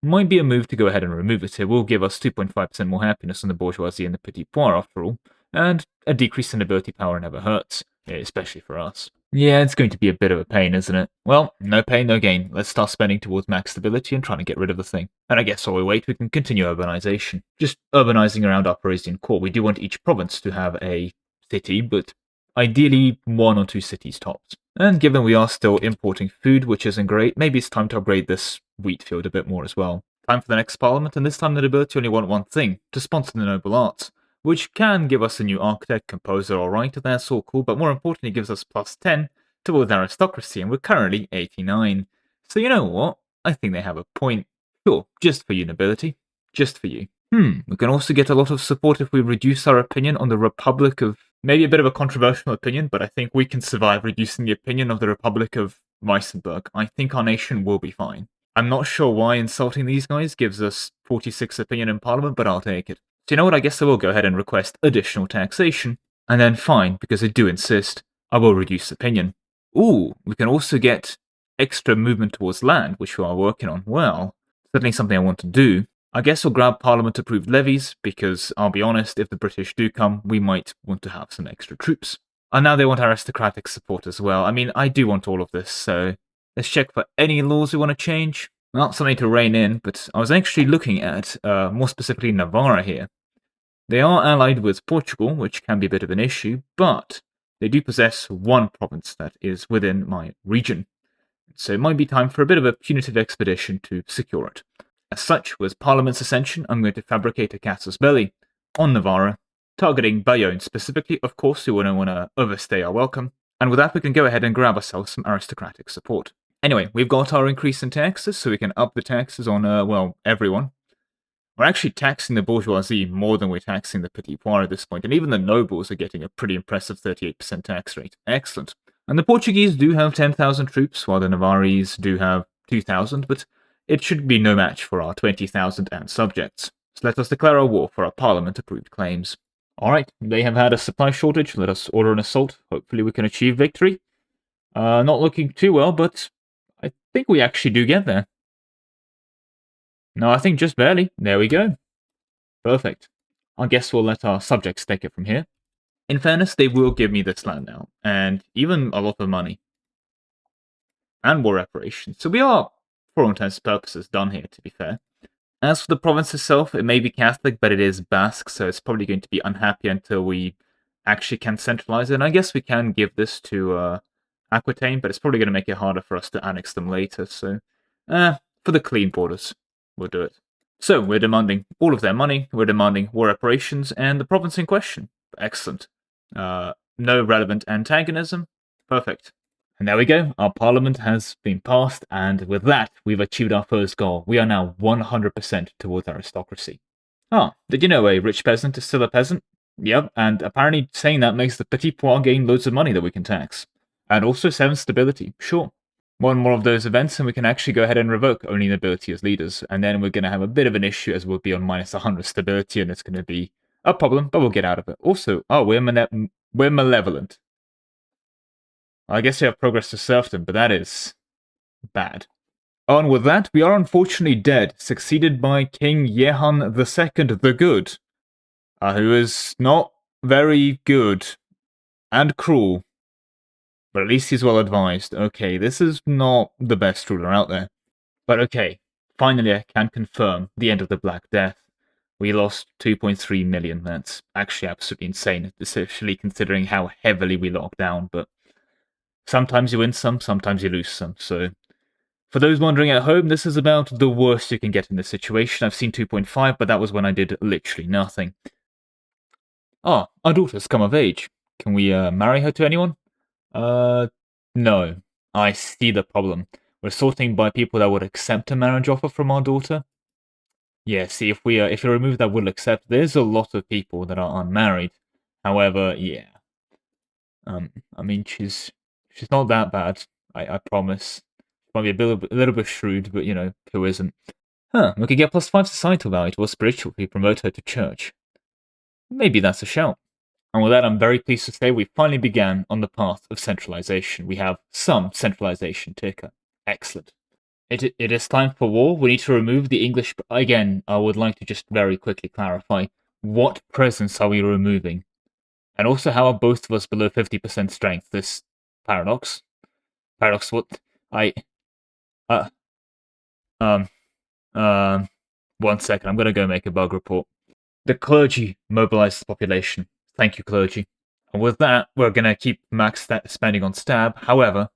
might be a move to go ahead and remove it. It will give us 2.5% more happiness on the bourgeoisie and the petit pois, after all, and a decrease in nobility power never hurts, especially for us. Yeah, it's going to be a bit of a pain, isn't it? Well, no pain, no gain. Let's start spending towards max stability and trying to get rid of the thing. And I guess while we wait, we can continue urbanization. Just urbanizing around our Parisian core. We do want each province to have a city, but ideally 1 or 2 cities tops. And given we are still importing food, which isn't great, maybe it's time to upgrade this wheat field a bit more as well. Time for the next parliament, and this time the nobility only want one thing, to sponsor the noble arts, which can give us a new architect, composer, or writer, that's all cool, but more importantly gives us +10 towards aristocracy, and we're currently 89. So you know what? I think they have a point. Sure, just for you, nobility. Just for you. We can also get a lot of support if we reduce our opinion on the Republic of... Maybe a bit of a controversial opinion, but I think we can survive reducing the opinion of the Republic of Weissenberg. I think our nation will be fine. I'm not sure why insulting these guys gives us 46 opinion in Parliament, but I'll take it. So you know what, I guess I will go ahead and request additional taxation. And then fine, because I do insist, I will reduce opinion. Ooh, we can also get extra movement towards land, which we are working on. Well, certainly something I want to do. I guess we'll grab Parliament-approved levies, because, I'll be honest, if the British do come, we might want to have some extra troops. And now they want aristocratic support as well. I mean, I do want all of this, so Let's check for any laws we want to change. Not something to rein in, but I was actually looking at, more specifically, Navarra here. They are allied with Portugal, which can be a bit of an issue, but they do possess one province that is within my region. So it might be time for a bit of a punitive expedition to secure it. As such, with Parliament's ascension, I'm going to fabricate a casus belli on Navarra, targeting Bayonne specifically. Of course, we wouldn't want to overstay our welcome, and with that we can go ahead and grab ourselves some aristocratic support. Anyway, we've got our increase in taxes, so we can up the taxes on, well, everyone. We're actually taxing the bourgeoisie more than we're taxing the petit pois at this point, and even the nobles are getting a pretty impressive 38% tax rate. Excellent. And the Portuguese do have 10,000 troops, while the Navarrese do have 2,000, but it should be no match for our 20,000 and subjects. So let us declare our war for our parliament-approved claims. Alright, they have had a supply shortage, let us order an assault. Hopefully we can achieve victory. Not looking too well, but I think we actually do get there. No, I think just barely. There we go. Perfect. I guess we'll let our subjects take it from here. In fairness, they will give me this land now, and even a lot of money. And war reparations. So we are, for all intents and purposes, done here, to be fair. As for the province itself, it may be Catholic, but it is Basque, so it's probably going to be unhappy until we actually can centralize it. And I guess we can give this to Aquitaine, but it's probably going to make it harder for us to annex them later, so for the clean borders, we'll do it. So, we're demanding all of their money, we're demanding war reparations, and the province in question. Excellent. No relevant antagonism. Perfect. And there we go, our parliament has been passed, and with that, we've achieved our first goal. We are now 100% towards aristocracy. Ah, did you know a rich peasant is still a peasant? Yep, and apparently saying that makes the petit pois gain loads of money that we can tax. And also 7 stability, sure. One more of those events and we can actually go ahead and revoke only nobility as leaders, and then we're going to have a bit of an issue as we'll be on minus 100 stability, and it's going to be a problem, but we'll get out of it. Also, oh, we're malevolent. I guess we have progress to serfdom, but that is bad. On with that, we are unfortunately dead, succeeded by King Jehan II the Good, who is not very good and cruel. But at least he's well advised. Okay, this is not the best ruler out there. But okay, finally I can confirm the end of the Black Death. We lost 2.3 million. That's actually absolutely insane, especially considering how heavily we locked down. But sometimes you win some, sometimes you lose some. So for those wondering at home, this is about the worst you can get in this situation. I've seen 2.5, but that was when I did literally nothing. Ah, our daughter's come of age. Can we marry her to anyone? No. I see the problem. We're sorting by people that would accept a marriage offer from our daughter. Yeah, see, if you remove that will accept, there's a lot of people that are unmarried. However, yeah. I mean, she's not that bad. I promise. She might be a little bit shrewd, but you know, who isn't? Huh? We could get +5 societal value to our spiritual if we promote her to church. Maybe that's a shout. And with that, I'm very pleased to say we finally began on the path of centralization. We have some centralization ticker. Excellent. It is time for war. We need to remove the English. Again, I would like to just very quickly clarify what presence are we removing, and also how are both of us below 50% strength. This paradox. Paradox. What I. 1 second. I'm gonna go make a bug report. The clergy mobilized the population. Thank you, clergy. And with that, we're going to keep max spending on stab. However,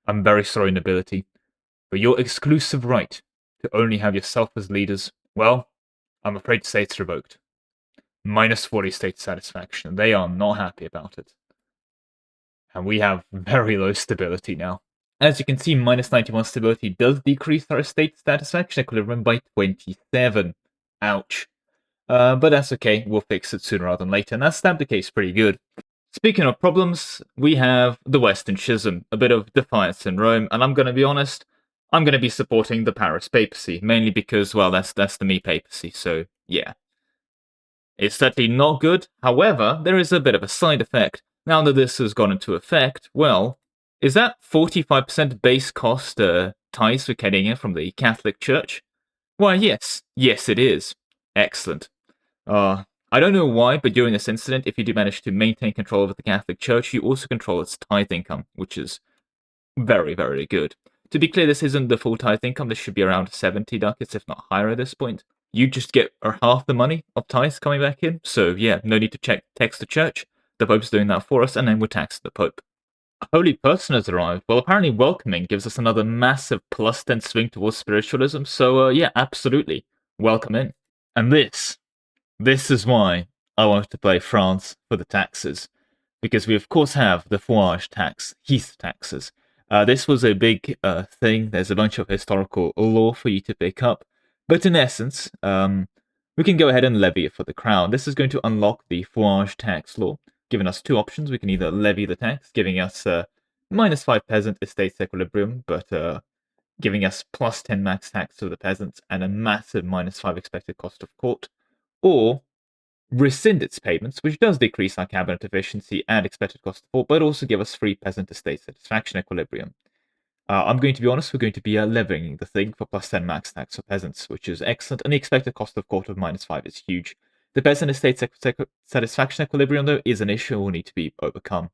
I'm very sorry, nobility, but your exclusive right to only have yourself as leaders, well, I'm afraid to say it's revoked. Minus 40 state satisfaction. They are not happy about it. And we have very low stability now. As you can see, minus 91 stability does decrease our state satisfaction equilibrium by 27. Ouch. But that's okay, we'll fix it sooner rather than later, and that stabbed the case pretty good. Speaking of problems, we have the Western Schism, a bit of Defiance in Rome, and I'm going to be honest, I'm going to be supporting the Paris papacy, mainly because, well, that's the me papacy, so yeah. It's certainly not good, however, there is a bit of a side effect. Now that this has gone into effect, well, is that 45% base cost tithes we're getting in from the Catholic Church? Why, yes. Yes, it is. Excellent. I don't know why, but during this incident, if you do manage to maintain control over the Catholic Church, you also control its tithe income, which is very, very good. To be clear, this isn't the full tithe income. This should be around 70 ducats, if not higher at this point. You just get half the money of tithes coming back in. So yeah, no need to text the church. The Pope's doing that for us, and then we'll tax the Pope. A holy person has arrived. Well, apparently welcoming gives us another massive +10 swing towards spiritualism. So yeah, absolutely. Welcome in. And this is why I wanted to play France for the taxes, because we of course have the fourage tax, Heath taxes. This was a big thing. There's a bunch of historical lore for you to pick up, but in essence, we can go ahead and levy it for the crown. This is going to unlock the fourage tax law, giving us two options. We can either levy the tax, giving us -5 peasant estates equilibrium, but giving us +10 max tax to the peasants and a massive -5 expected cost of court, or rescind its payments, which does decrease our cabinet efficiency and expected cost of court, but also give us free peasant estate satisfaction equilibrium. I'm going to be honest, we're going to be levying the thing for +10 max tax for peasants, which is excellent, and the expected cost of court of -5 is huge. The peasant estate satisfaction equilibrium, though, is an issue and will need to be overcome.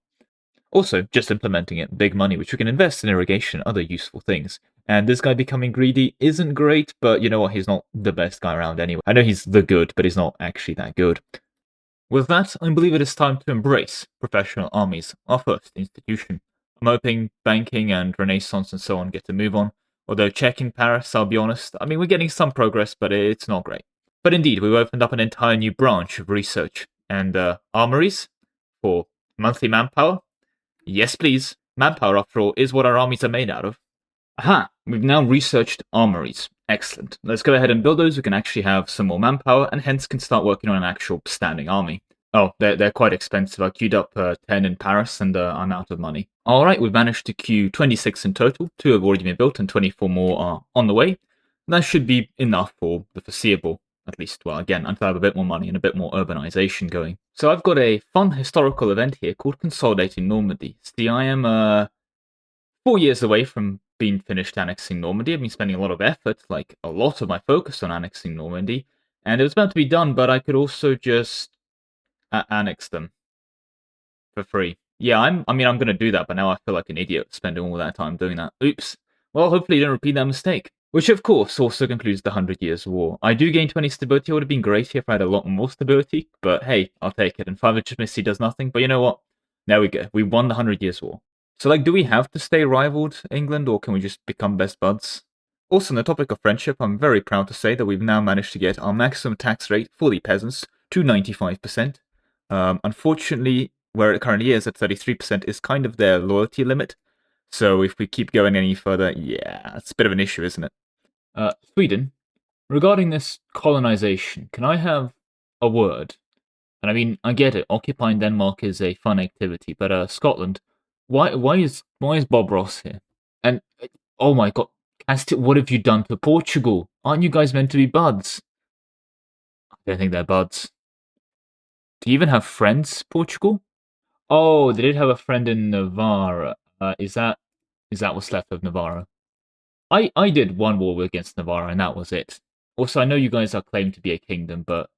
Also, just implementing it, big money, which we can invest in irrigation and other useful things. And this guy becoming greedy isn't great, but you know what, he's not the best guy around anyway. I know he's the good, but he's not actually that good. With that, I believe it is time to embrace professional armies, our first institution. I'm hoping banking and Renaissance and so on get to move on, although checking Paris, I'll be honest, I mean, we're getting some progress, but it's not great. But indeed, we've opened up an entire new branch of research, and armories for monthly manpower. Yes, please. Manpower, after all, is what our armies are made out of. Aha! We've now researched armories. Excellent. Let's go ahead and build those. We can actually have some more manpower, and hence can start working on an actual standing army. Oh, they're quite expensive. I queued up 10 in Paris, and I'm out of money. Alright, we've managed to queue 26 in total. 2 have already been built, and 24 more are on the way. That should be enough for the foreseeable. At least, well, again, until I have a bit more money and a bit more urbanization going. So I've got a fun historical event here called Consolidating Normandy. See, I am 4 years away from being finished annexing Normandy. I've been spending a lot of effort, like a lot of my focus on annexing Normandy, and it was about to be done, but I could also just annex them for free. Yeah, I'm going to do that, but now I feel like an idiot spending all that time doing that. Oops. Well, hopefully you don't repeat that mistake. Which, of course, also concludes the 100 Years' War. I do gain 20 stability. It would have been great if I had a lot more stability, but hey, I'll take it. And 5 legitimacy does nothing, but you know what? There we go. We won the 100 Years' War. So, like, do we have to stay rivaled, England, or can we just become best buds? Also, on the topic of friendship, I'm very proud to say that we've now managed to get our maximum tax rate for the peasants to 95%. Unfortunately, where it currently is at 33% is kind of their loyalty limit. So if we keep going any further, yeah, it's a bit of an issue, isn't it? Sweden, regarding this colonization, can I have a word? And I mean, I get it. Occupying Denmark is a fun activity, but Scotland, why is Bob Ross here? And oh my God, Castile, what have you done to Portugal? Aren't you guys meant to be buds? I don't think they're buds. Do you even have friends, Portugal? Oh, they did have a friend in Navarre. Is that what's left of Navarre? I did one war against Navarre, and that was it. Also, I know you guys are claimed to be a kingdom, but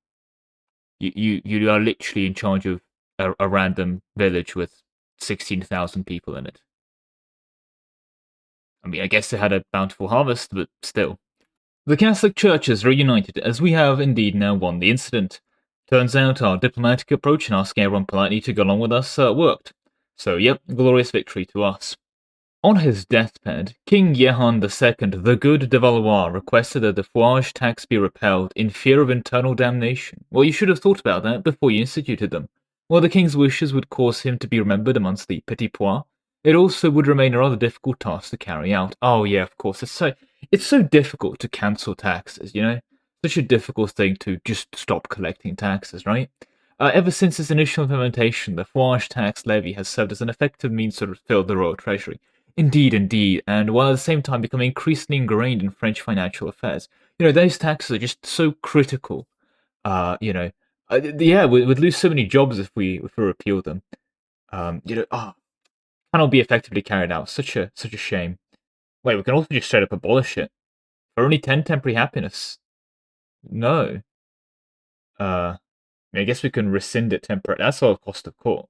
you are literally in charge of a random village with 16,000 people in it. I mean, I guess they had a bountiful harvest, but still. The Catholic Church is reunited, as we have indeed now won the incident. Turns out our diplomatic approach and asking everyone politely to go along with us worked. So, yep, glorious victory to us. On his deathbed, King Jehan II, the Good de Valois, requested that the fourage tax be repealed in fear of internal damnation. Well, you should have thought about that before you instituted them. While the king's wishes would cause him to be remembered amongst the petit pois, it also would remain a rather difficult task to carry out. Oh yeah, of course, it's so difficult to cancel taxes, you know? Such a difficult thing to just stop collecting taxes, right? Ever since its initial implementation, the fourage tax levy has served as an effective means to fill the royal treasury. Indeed, and while at the same time becoming increasingly ingrained in French financial affairs. You know, those taxes are just so critical. Yeah, we'd lose so many jobs if we repeal them. Cannot be effectively carried out. Such a shame. Wait, we can also just straight up abolish it for only 10 temporary happiness. No. I guess we can rescind it temporarily. That's all cost of court.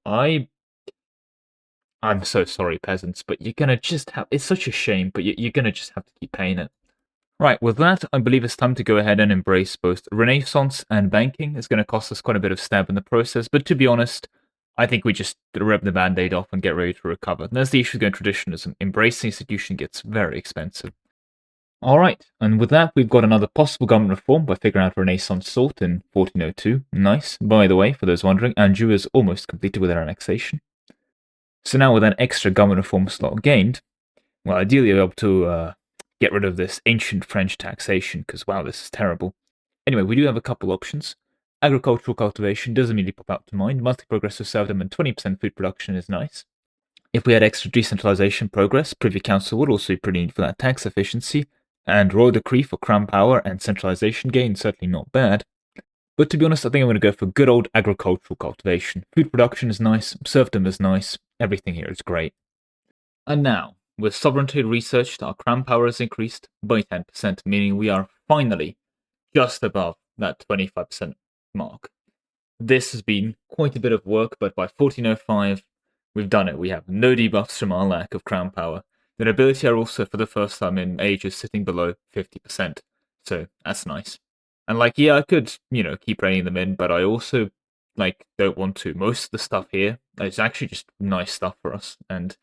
I'm so sorry, peasants, but you're gonna just have... It's such a shame, but you're gonna just have to keep paying it. Right, with that, I believe it's time to go ahead and embrace both Renaissance and banking. It's going to cost us quite a bit of stab in the process, but to be honest, I think we just rip the band-aid off and get ready to recover. That's the issue going traditionalism. Embracing institution gets very expensive. Alright, and with that, we've got another possible government reform by figuring out Renaissance sort in 1402. Nice. By the way, for those wondering, Anjou is almost completed with their annexation. So now with an extra government reform slot gained, well, ideally you're able to get rid of this ancient French taxation, because wow, this is terrible. Anyway, we do have a couple options. Agricultural cultivation does immediately pop out to mind. Monthly progressive serfdom and 20% food production is nice. If we had extra decentralization progress, Privy Council would also be pretty neat for that tax efficiency, and royal decree for crown power and centralization gain certainly not bad. But to be honest, I think I'm going to go for good old agricultural cultivation. Food production is nice, serfdom is nice, everything here is great. And now, with sovereignty researched, our crown power has increased by 10%, meaning we are finally just above that 25% mark. This has been quite a bit of work, but by 1405, we've done it. We have no debuffs from our lack of crown power. The nobility are also, for the first time in ages, sitting below 50%, so that's nice. And yeah, I could, keep reining them in, but I also, don't want to. Most of the stuff here is actually just nice stuff for us, and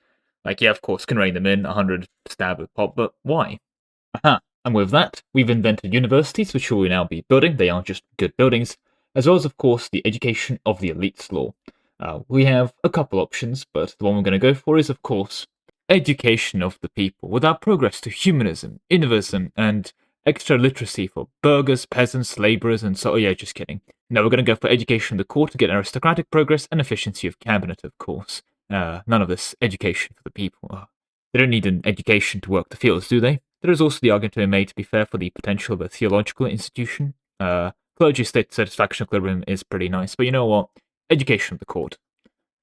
yeah, of course, can rein them in, 100 stab with pop, but why? Aha, and with that, we've invented universities, which we will now be building. They are just good buildings, as well as, of course, the education of the elites law. We have a couple options, but the one we're going to go for is, of course, education of the people, with our progress to humanism, innovism, and extra literacy for burghers, peasants, labourers, and so... Oh yeah, just kidding. No, we're going to go for education of the court to get aristocratic progress and efficiency of cabinet, of course. None of this education for the people. They don't need an education to work the fields, do they? There is also the argument to be made, to be fair, for the potential of a theological institution. Clergy-state satisfaction equilibrium is pretty nice, but you know what? Education of the court.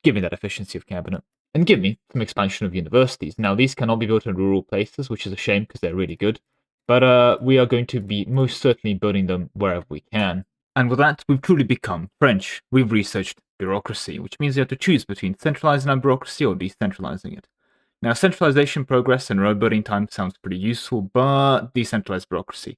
Give me that efficiency of cabinet. And give me some expansion of universities. Now, these cannot be built in rural places, which is a shame because they're really good. But we are going to be most certainly building them wherever we can. And with that, we've truly become French. We've researched bureaucracy, which means you have to choose between centralizing our bureaucracy or decentralizing it. Now, centralization progress and road building time sounds pretty useful, but decentralized bureaucracy.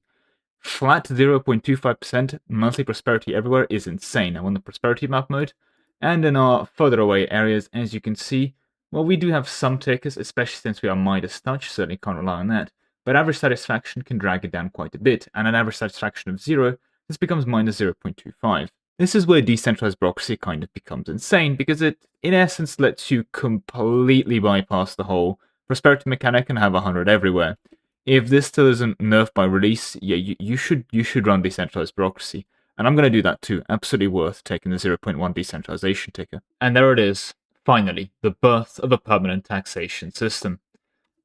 Flat 0.25% monthly prosperity everywhere is insane. I'm on the prosperity map mode, and in our further away areas, as you can see, well, we do have some takers, especially since we are Midas Touch, certainly can't rely on that, but average satisfaction can drag it down quite a bit, and an average satisfaction of 0, this becomes minus 0.25. This is where decentralized bureaucracy kind of becomes insane, because it, in essence, lets you completely bypass the whole prosperity mechanic and have 100 everywhere. If this still isn't nerfed by release, yeah, you should run decentralized bureaucracy. And I'm going to do that too. Absolutely worth taking the 0.1 decentralization ticker. And there it is. Finally, the birth of a permanent taxation system.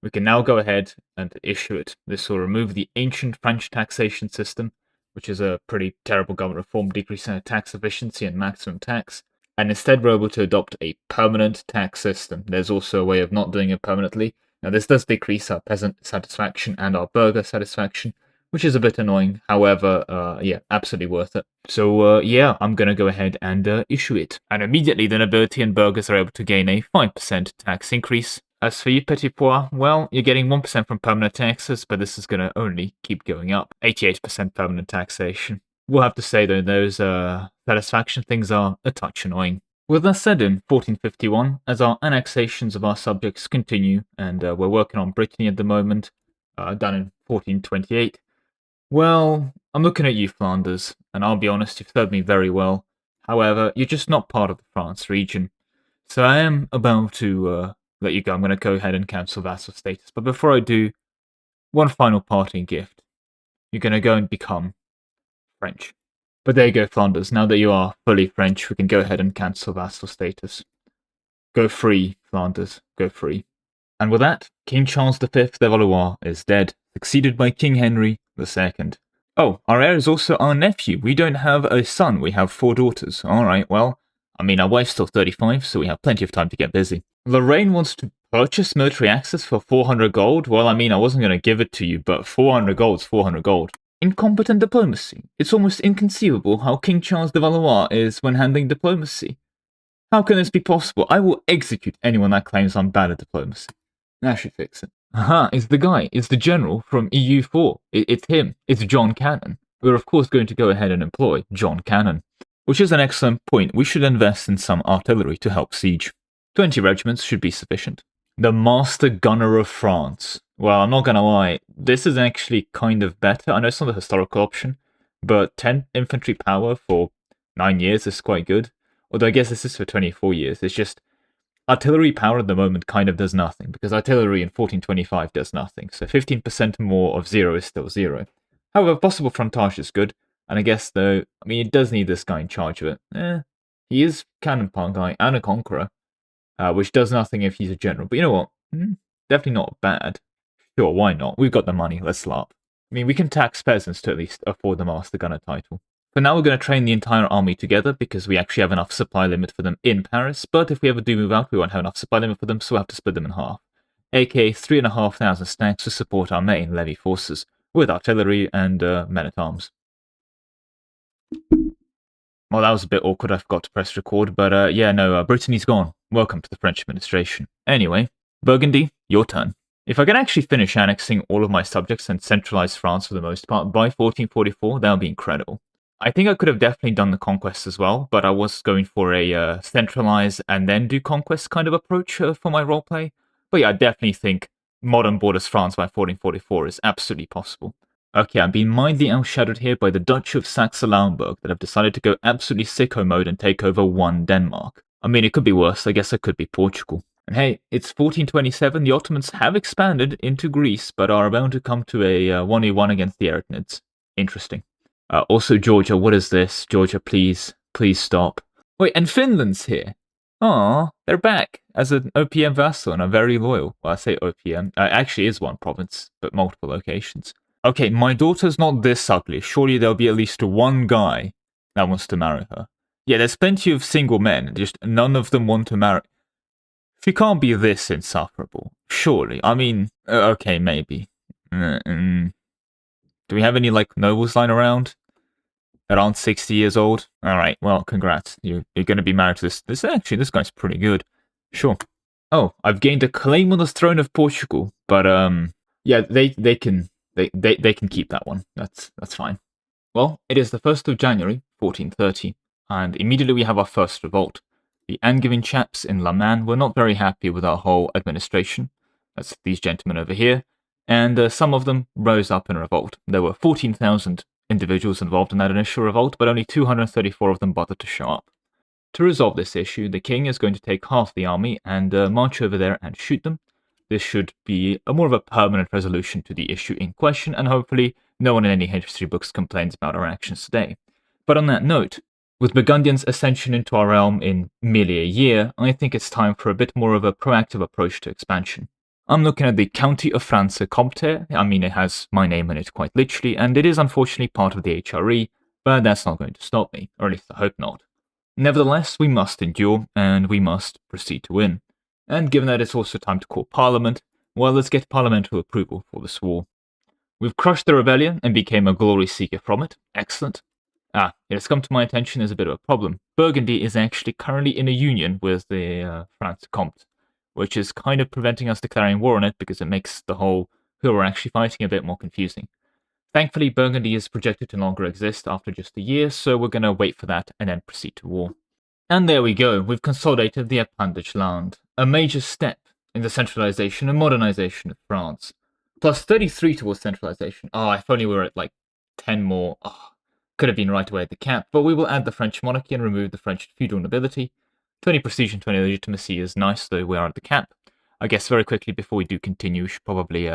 We can now go ahead and issue it. This will remove the ancient French taxation system, which is a pretty terrible government reform, decreasing tax efficiency and maximum tax. And instead, we're able to adopt a permanent tax system. There's also a way of not doing it permanently. Now, this does decrease our peasant satisfaction and our burgher satisfaction, which is a bit annoying. However, yeah, absolutely worth it. So, yeah, I'm going to go ahead and issue it. And immediately, the nobility and burghers are able to gain a 5% tax increase. As for you, petit pois, well, you're getting 1% from permanent taxes, but this is going to only keep going up. 88% permanent taxation. We'll have to say, though, those satisfaction things are a touch annoying. With that said, in 1451, as our annexations of our subjects continue, and we're working on Brittany at the moment, done in 1428, well, I'm looking at you, Flanders, and I'll be honest, you've served me very well. However, you're just not part of the France region. So I am about to let you go. I'm going to go ahead and cancel vassal status. But before I do, one final parting gift. You're going to go and become French. But there you go, Flanders. Now that you are fully French, we can go ahead and cancel vassal status. Go free, Flanders. Go free. And with that, King Charles V de Valois is dead, succeeded by King Henry II. Oh, our heir is also our nephew. We don't have a son, we have 4 daughters. Alright, well, I mean, our wife's still 35, so we have plenty of time to get busy. Lorraine wants to purchase military access for 400 gold? Well, I mean, I wasn't going to give it to you, but 400 gold's 400 gold. Incompetent diplomacy. It's almost inconceivable how King Charles de Valois is when handling diplomacy. How can this be possible? I will execute anyone that claims I'm bad at diplomacy. That should fix it. Aha, it's the guy. It's the general from EU4. It's him. It's John Cannon. We're of course going to go ahead and employ John Cannon. Which is an excellent point. We should invest in some artillery to help siege. 20 regiments should be sufficient. The Master Gunner of France. Well, I'm not gonna lie, this is actually kind of better. I know it's not a historical option, but 10 infantry power for 9 years is quite good. Although I guess this is for 24 years. It's just artillery power at the moment kind of does nothing, because artillery in 1425 does nothing. So 15% more of 0 is still 0. However, possible frontage is good. And I guess, though, I mean, it does need this guy in charge of it. He is cannon part guy and a conqueror, which does nothing if he's a general. But you know what? Definitely not bad. Sure, why not? We've got the money. Let's slap. I mean, we can tax peasants to at least afford the Master Gunner title. For now, we're going to train the entire army together because we actually have enough supply limit for them in Paris. But if we ever do move out, we won't have enough supply limit for them, so we'll have to split them in half. AKA 3,500 stacks to support our main levy forces, with artillery and men-at-arms. Well, that was a bit awkward. I forgot to press record, but yeah, no, Brittany's gone. Welcome to the French administration. Anyway, Burgundy, your turn. If I can actually finish annexing all of my subjects and centralize France for the most part by 1444, that would be incredible. I think I could have definitely done the conquest as well, but I was going for a centralize and then do conquest kind of approach for my roleplay. But yeah, I definitely think modern borders France by 1444 is absolutely possible. Okay, I'm being mildly outshadowed here by the Dutch of Saxe-Lauenburg that have decided to go absolutely sicko mode and take over one Denmark. I mean, it could be worse. I guess it could be Portugal. And hey, it's 1427. The Ottomans have expanded into Greece, but are about to come to a 1v1 against the Eretinids. Interesting. Also, Georgia, what is this? Georgia, please stop. Wait, and Finland's here. Aw, they're back as an OPM vassal and are very loyal. Well, I say OPM. Actually is one province, but multiple locations. Okay, my daughter's not this ugly. Surely there'll be at least one guy that wants to marry her. Yeah, there's plenty of single men, just none of them want to marry. She can't be this insufferable. Surely. I mean, okay, maybe. Do we have any, nobles lying around that aren't 60 years old? Alright, well, congrats. You're going to be married to this. Actually, this guy's pretty good. Sure. Oh, I've gained a claim on the throne of Portugal, but, yeah, they can keep that one. That's fine. Well, it is the 1st of January, 1430, and immediately we have our first revolt. The Angevin chaps in La Man were not very happy with our whole administration. That's these gentlemen over here. And some of them rose up in revolt. There were 14,000 individuals involved in that initial revolt, but only 234 of them bothered to show up. To resolve this issue, the king is going to take half the army and march over there and shoot them. This should be more of a permanent resolution to the issue in question, and hopefully no one in any history books complains about our actions today. But on that note, with Burgundians' ascension into our realm in merely a year, I think it's time for a bit more of a proactive approach to expansion. I'm looking at the County of Franche-Comté. I mean, it has my name in it quite literally, and it is unfortunately part of the HRE, but that's not going to stop me, or at least I hope not. Nevertheless, we must endure, and we must proceed to win. And given that it's also time to call Parliament, well, let's get parliamentary approval for this war. We've crushed the rebellion and became a glory seeker from it. Excellent. It has come to my attention as a bit of a problem. Burgundy is actually currently in a union with the Franche-Comté, which is kind of preventing us declaring war on it because it makes the whole who we're actually fighting a bit more confusing. Thankfully, Burgundy is projected to no longer exist after just a year, so we're going to wait for that and then proceed to war. And there we go, we've consolidated the Appendage land, a major step in the centralization and modernization of France. Plus 33 towards centralization. If only we were at 10 more. Could have been right away at the cap, but we will add the French monarchy and remove the French feudal nobility. 20 prestige and 20 legitimacy is nice, though we are at the cap. I guess very quickly before we do continue, we should probably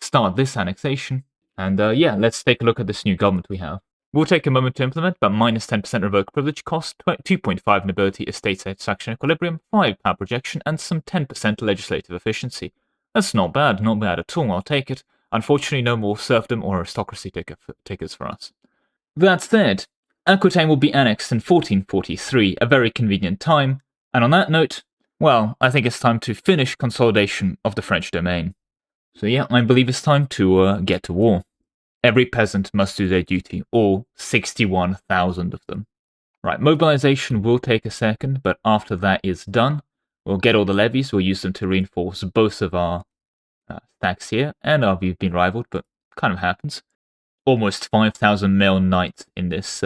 start this annexation. And yeah, let's take a look at this new government we have. We'll take a moment to implement, but minus 10% revoke privilege cost, 2.5 nobility estate satisfaction equilibrium, 5 power projection, and some 10% legislative efficiency. That's not bad at all, I'll take it. Unfortunately, no more serfdom or aristocracy tickers for us. That said, Aquitaine will be annexed in 1443, a very convenient time, and on that note, well, I think it's time to finish consolidation of the French domain. So yeah, I believe it's time to get to war. Every peasant must do their duty, all 61,000 of them. Right, mobilization will take a second, but after that is done, we'll get all the levies, we'll use them to reinforce both of our stacks here, and we've been rivaled, but kind of happens. Almost 5,000 male knights in this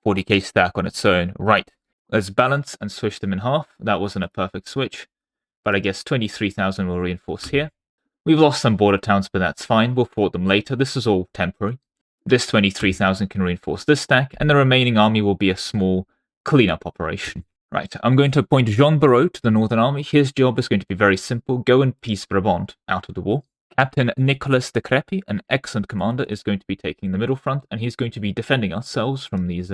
40k stack on its own. Right, let's balance and switch them in half. That wasn't a perfect switch, but I guess 23,000 will reinforce here. We've lost some border towns, but that's fine. We'll fort them later. This is all temporary. This 23,000 can reinforce this stack, and the remaining army will be a small cleanup operation. Right, I'm going to appoint Jean Barreau to the Northern Army. His job is going to be very simple. Go and peace Brabant out of the war. Captain Nicolas de Crepy, an excellent commander, is going to be taking the middle front, and he's going to be defending ourselves from these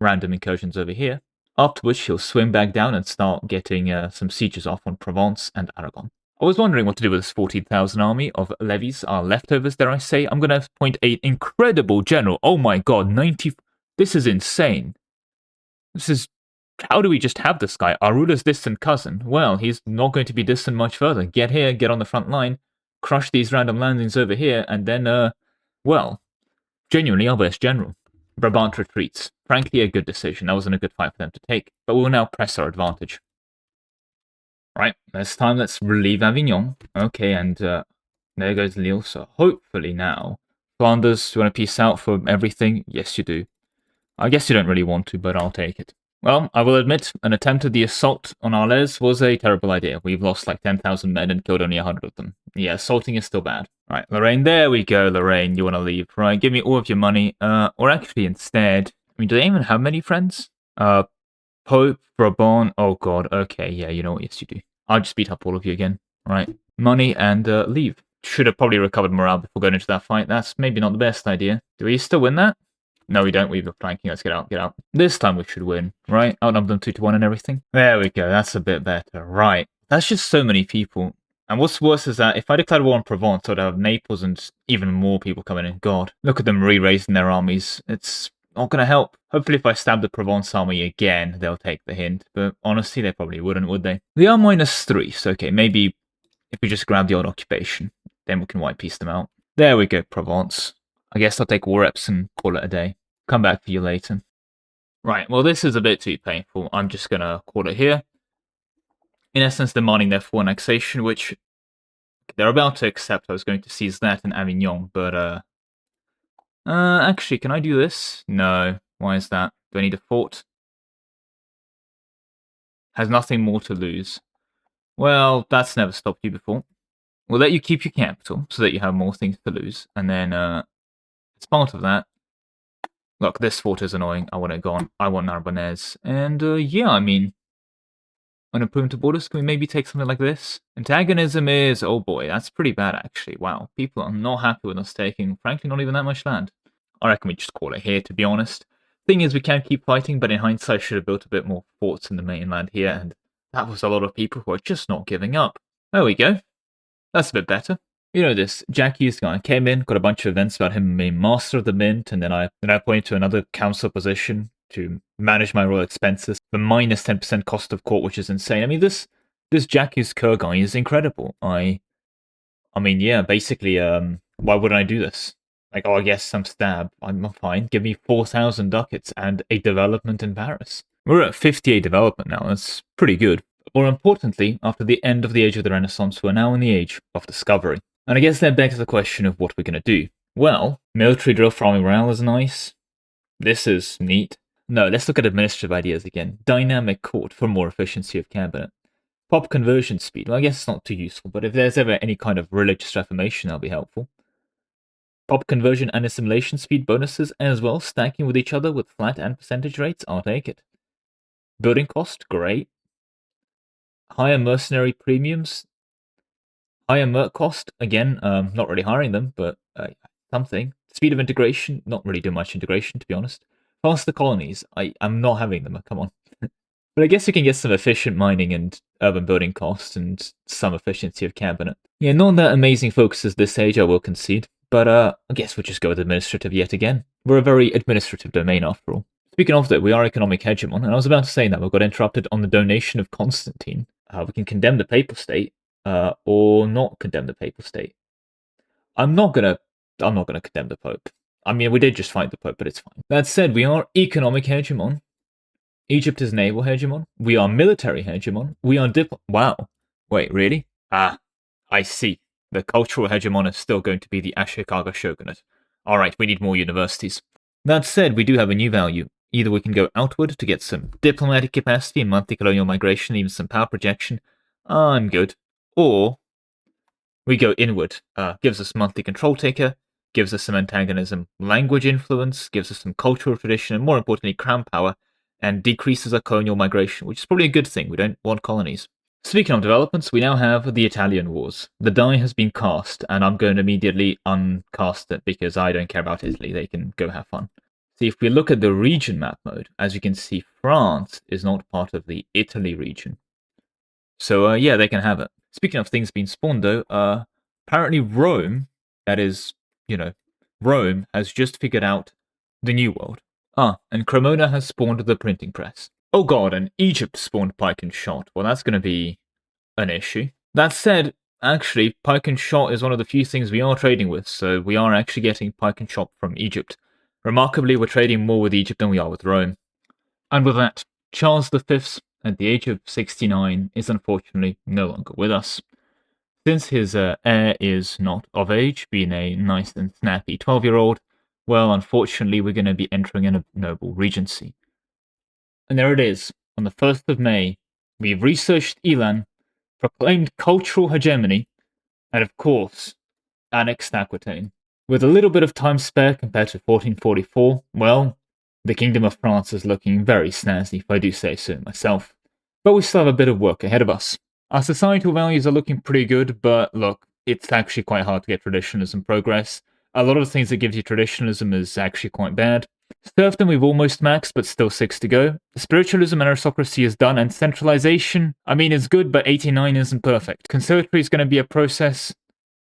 random incursions over here. After which he'll swim back down and start getting some sieges off on Provence and Aragon. I was wondering what to do with this 14,000 army of levies, our leftovers, dare I say. I'm going to appoint an incredible general. Oh my god, 90... This is insane. This is... How do we just have this guy? Our ruler's distant cousin. Well, he's not going to be distant much further. Get here, get on the front line, crush these random landings over here, and then, well, genuinely our best general. Brabant retreats. Frankly, a good decision. That wasn't a good fight for them to take, but we'll now press our advantage. Right, this time let's relieve Avignon. Okay, and there goes Lille, so hopefully now. Flanders, do you want to peace out for everything? Yes, you do. I guess you don't really want to, but I'll take it. Well, I will admit, an attempt at the assault on Arles was a terrible idea. We've lost like 10,000 men and killed only 100 of them. Yeah, assaulting is still bad. Right, Lorraine, there we go, Lorraine, you want to leave. Right, give me all of your money, or actually instead, I mean, do they even have many friends? Pope, Brabant, oh god, okay, yeah, you know what, yes you do. I'll just beat up all of you again. Right, money and leave. Should have probably recovered morale before going into that fight. That's maybe not the best idea. Do we still win that? No, we don't. We've got flanking. Let's get out, get out. This time we should win, right? Outnumber them 2-1 and everything. There we go. That's a bit better. Right. That's just so many people. And what's worse is that if I declared war on Provence, I'd have Naples and even more people coming in. God, look at them re-raising their armies. It's not going to help. Hopefully if I stab the Provence army again, they'll take the hint. But honestly, they probably wouldn't, would they? They are -3, so okay, maybe if we just grab the old occupation, then we can white piece them out. There we go, Provence. I guess I'll take war reps and call it a day. Come back for you later. Right, well this is a bit too painful. I'm just going to call it here. In essence, demanding their full annexation, which they're about to accept. I was going to seize that in Avignon, but actually, can I do this? No. Why is that? Do I need a fort? Has nothing more to lose. Well, that's never stopped you before. We'll let you keep your capital, so that you have more things to lose. And then, as part of that, look, this fort is annoying. I want it gone. I want Narbonnaise. And, yeah, I mean, on improvement to borders, can we maybe take something like this? Antagonism is, oh boy, that's pretty bad, actually. Wow, people are not happy with us taking, frankly, not even that much land. I reckon we just call it here, to be honest. Thing is, we can keep fighting, but in hindsight, I should have built a bit more forts in the mainland here, and that was a lot of people who are just not giving up. There we go. That's a bit better. You know this, Jack Hughes guy came in, got a bunch of events about him being master of the mint, and then I appointed to another council position to manage my royal expenses for minus 10% cost of court, which is insane. I mean, this Jack Hughes Kerr guy is incredible. I mean, yeah, basically, why wouldn't I do this? Like, oh, I guess some stab. I'm fine. Give me 4,000 ducats and a development in Paris. We're at 58 development now. That's pretty good. More importantly, after the end of the Age of the Renaissance, we're now in the Age of Discovery. And I guess that begs the question of what we're going to do. Well, military drill farming morale is nice. This is neat. No, let's look at administrative ideas again. Dynamic court for more efficiency of cabinet. Pop conversion speed. Well, I guess it's not too useful, but if there's ever any kind of religious reformation, that'll be helpful. Pop conversion and assimilation speed bonuses as well, stacking with each other with flat and percentage rates, I'll take it. Building cost, great. Higher mercenary premiums. Higher merc cost, again, not really hiring them, but something. Speed of integration, not really doing much integration, to be honest. Faster colonies, I'm not having them, come on. But I guess you can get some efficient mining and urban building costs and some efficiency of cabinet. Yeah, not that amazing focuses this age, I will concede. But I guess we'll just go with administrative yet again. We're a very administrative domain after all. Speaking of that, we are economic hegemon, and I was about to say that we got interrupted on the donation of Constantine. We can condemn the Papal State, or not condemn the Papal State. I'm not gonna condemn the Pope. I mean, we did just fight the Pope, but it's fine. That said, we are economic hegemon. Egypt is naval hegemon. We are military hegemon. We are Wow. Wait, really? Ah, I see. The cultural hegemon is still going to be the Ashikaga shogunate. Alright, we need more universities. That said, we do have a new value. Either we can go outward to get some diplomatic capacity and monthly colonial migration, even some power projection. I'm good. Or we go inward. Gives us monthly control taker, gives us some antagonism, language influence, gives us some cultural tradition, and more importantly, crown power, and decreases our colonial migration, which is probably a good thing. We don't want colonies. Speaking of developments, we now have the Italian Wars. The die has been cast, and I'm going to immediately uncast it because I don't care about Italy. They can go have fun. See, if we look at the region map mode, as you can see, France is not part of the Italy region. So, yeah, they can have it. Speaking of things being spawned, though, apparently Rome, that is, Rome, has just figured out the New World. And Cremona has spawned the printing press. Oh god, and Egypt spawned pike and shot. Well, that's going to be an issue. That said, actually, pike and shot is one of the few things we are trading with, so we are actually getting pike and shot from Egypt. Remarkably, we're trading more with Egypt than we are with Rome. And with that, Charles V, at the age of 69, is unfortunately no longer with us. Since his heir is not of age, being a nice and snappy 12-year-old, well, unfortunately, we're going to be entering a noble regency. And there it is. On the 1st of May, we've researched Elan, proclaimed cultural hegemony, and of course, annexed Aquitaine. With a little bit of time spare compared to 1444, well, the Kingdom of France is looking very snazzy, if I do say so myself. But we still have a bit of work ahead of us. Our societal values are looking pretty good, but look, it's actually quite hard to get traditionalism progress. A lot of the things that gives you traditionalism is actually quite bad. Serfdom we've almost maxed, but still 6 to go. Spiritualism and aristocracy is done, and centralization, I mean, it's good, but 89 isn't perfect. Conservatory is going to be a process.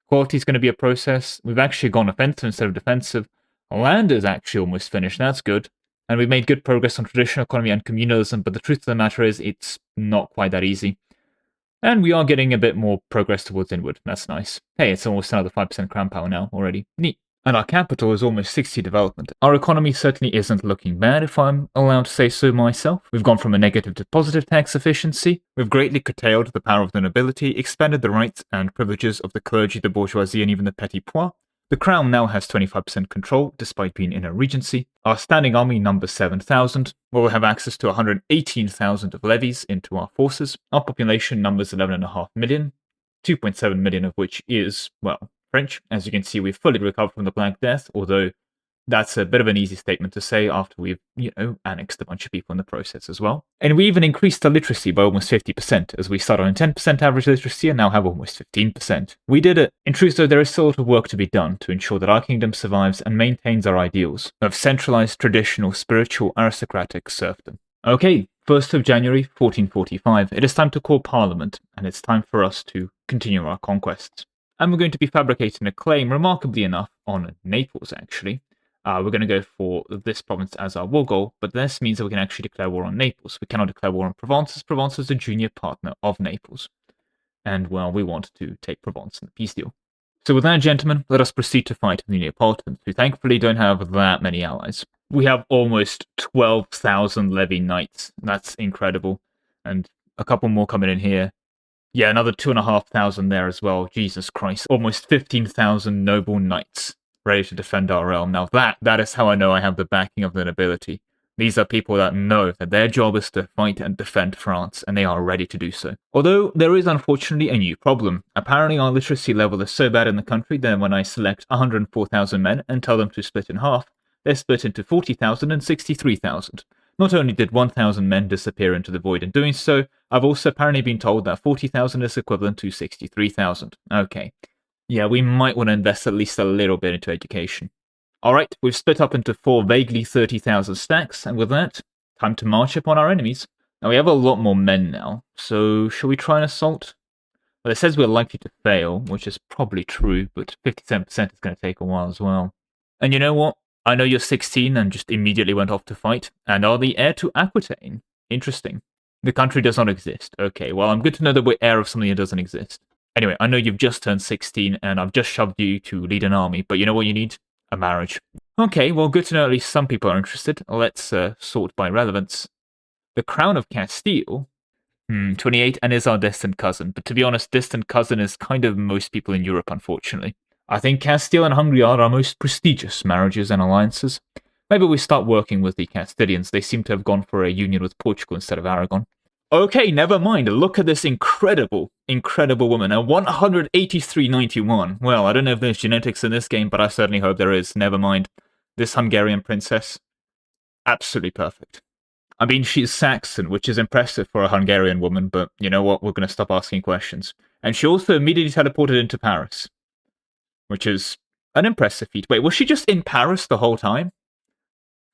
Quality is going to be a process. We've actually gone offensive instead of defensive. Land is actually almost finished, that's good. And we've made good progress on traditional economy and communalism, but the truth of the matter is it's not quite that easy. And we are getting a bit more progress towards inward. That's nice. Hey, it's almost another 5% crown power now already. Neat. And our capital is almost 60 development. Our economy certainly isn't looking bad, if I'm allowed to say so myself. We've gone from a negative to positive tax efficiency. We've greatly curtailed the power of the nobility, expanded the rights and privileges of the clergy, the bourgeoisie, and even the petty pois. The crown now has 25% control, despite being in a regency. Our standing army numbers 7,000, where we'll have access to 118,000 of levies into our forces. Our population numbers 11.5 million, 2.7 million of which is, well, French. As you can see, we've fully recovered from the Black Death, although that's a bit of an easy statement to say after we've, annexed a bunch of people in the process as well. And we even increased our literacy by almost 50%, as we started on 10% average literacy and now have almost 15%. We did it. In truth, though, there is still a lot of work to be done to ensure that our kingdom survives and maintains our ideals of centralized, traditional, spiritual, aristocratic serfdom. Okay, 1st of January, 1445. It is time to call Parliament, and it's time for us to continue our conquests. And we're going to be fabricating a claim, remarkably enough, on Naples, actually. We're going to go for this province as our war goal, but this means that we can actually declare war on Naples. We cannot declare war on Provence, as Provence is a junior partner of Naples. And, well, we want to take Provence in the peace deal. So with that, gentlemen, let us proceed to fight the Neapolitans, who thankfully don't have that many allies. We have almost 12,000 levy knights. That's incredible. And a couple more coming in here. Yeah, another 2,500 there as well. Jesus Christ. Almost 15,000 noble knights ready to defend our realm. Now that is how I know I have the backing of the nobility. These are people that know that their job is to fight and defend France, and they are ready to do so. Although, there is unfortunately a new problem. Apparently our literacy level is so bad in the country that when I select 104,000 men and tell them to split in half, they're split into 40,000 and 63,000. Not only did 1,000 men disappear into the void in doing so, I've also apparently been told that 40,000 is equivalent to 63,000. Okay. Yeah, we might want to invest at least a little bit into education. Alright, we've split up into 4 vaguely 30,000 stacks, and with that, time to march upon our enemies. Now, we have a lot more men now, so shall we try an assault? Well, it says we're likely to fail, which is probably true, but 57% is going to take a while as well. And you know what? I know you're 16 and just immediately went off to fight, and are the heir to Aquitaine. Interesting. The country does not exist. Okay, well, I'm good to know that we're heir of something that doesn't exist. Anyway, I know you've just turned 16, and I've just shoved you to lead an army, but you know what you need? A marriage. Okay, well, good to know at least some people are interested. Let's sort by relevance. The Crown of Castile, 28, and is our distant cousin. But to be honest, distant cousin is kind of most people in Europe, unfortunately. I think Castile and Hungary are our most prestigious marriages and alliances. Maybe we start working with the Castilians. They seem to have gone for a union with Portugal instead of Aragon. Okay, never mind. Look at this incredible, incredible woman. A 183.91. Well, I don't know if there's genetics in this game, but I certainly hope there is. Never mind. This Hungarian princess, absolutely perfect. I mean, she's Saxon, which is impressive for a Hungarian woman, but you know what? We're going to stop asking questions. And she also immediately teleported into Paris, which is an impressive feat. Wait, was she just in Paris the whole time?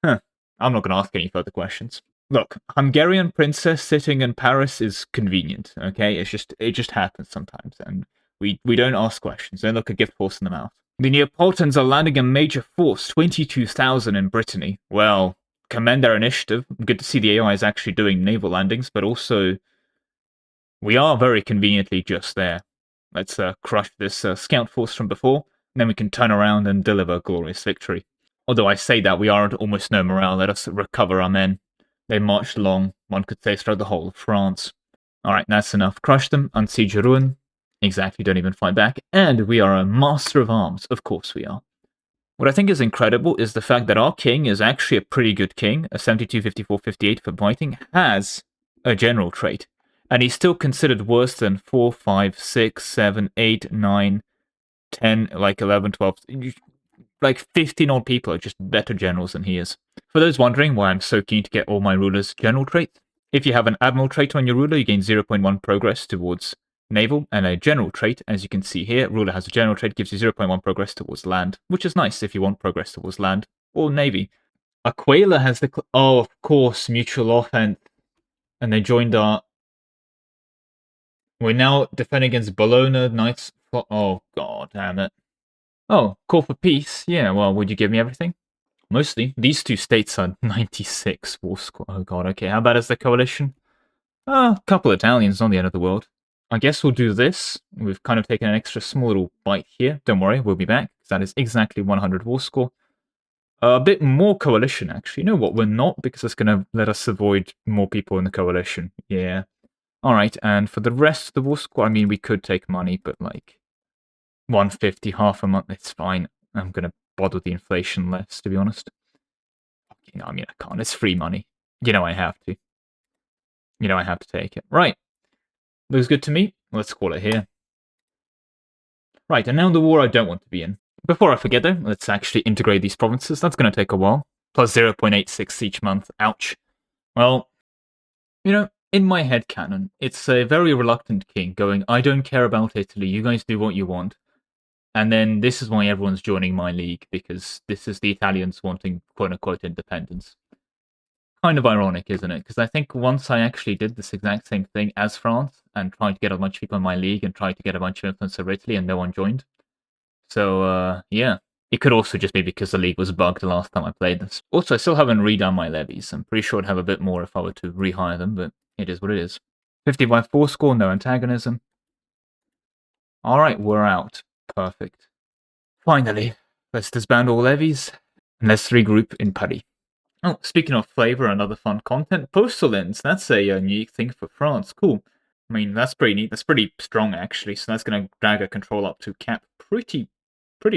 Huh. I'm not going to ask any further questions. Look, Hungarian princess sitting in Paris is convenient, okay? It just happens sometimes, and we don't ask questions. Don't look a gift horse in the mouth. The Neapolitans are landing a major force, 22,000 in Brittany. Well, commend their initiative. Good to see the AI is actually doing naval landings, but also we are very conveniently just there. Let's crush this scout force from before, and then we can turn around and deliver a glorious victory. Although I say that, we are at almost no morale. Let us recover our men. They marched long, one could say, throughout the whole of France. Alright, that's enough. Crush them, unsiege Rouen. Exactly, don't even fight back. And we are a master of arms. Of course we are. What I think is incredible is the fact that our king is actually a pretty good king. A 72, 54, 58 for fighting. Has a general trait. And he's still considered worse than 4, 5, 6, 7, 8, 9, 10, like 11, 12... Like 15 odd people are just better generals than he is. For those wondering why I'm so keen to get all my rulers general traits, if you have an admiral trait on your ruler, you gain 0.1 progress towards naval, and a general trait, as you can see here, ruler has a general trait, gives you 0.1 progress towards land, which is nice if you want progress towards land or navy. Aquila has the... Oh, of course, mutual offense. And they joined our... We're now defending against Bologna, Knights... Oh, god damn it. Oh, call for peace? Yeah, well, would you give me everything? Mostly. These two states are 96 war score. Oh god, okay. How bad is the coalition? A couple Italians, not the end of the world. I guess we'll do this. We've kind of taken an extra small little bite here. Don't worry, we'll be back. That is exactly 100 war score. A bit more coalition, actually. You know what? We're not, because it's going to let us avoid more people in the coalition. Yeah. Alright, and for the rest of the war score, I mean, we could take money, but like... 150, half a month, it's fine. I'm going to bother the inflation less, to be honest. You know, I mean, I can't. It's free money. You know I have to. You know I have to take it. Right. Looks good to me. Let's call it here. Right, and now the war I don't want to be in. Before I forget, though, let's actually integrate these provinces. That's going to take a while. Plus 0.86 each month. Ouch. Well, you know, in my headcanon, it's a very reluctant king going, I don't care about Italy. You guys do what you want. And then this is why everyone's joining my league, because this is the Italians wanting quote-unquote independence. Kind of ironic, isn't it? Because I think once I actually did this exact same thing as France, and tried to get a bunch of people in my league, and tried to get a bunch of influence over Italy, and no one joined. So, yeah. It could also just be because the league was bugged the last time I played this. Also, I still haven't redone my levies. I'm pretty sure I'd have a bit more if I were to rehire them, but it is what it is. 50 by 4 score, no antagonism. Alright, we're out. Perfect. Finally, let's disband all levies, and let's regroup in Paris. Oh, speaking of flavor and other fun content, postal inns, that's a unique thing for France. Cool. I mean, that's pretty neat. That's pretty strong, actually, so that's going to drag our control up to cap pretty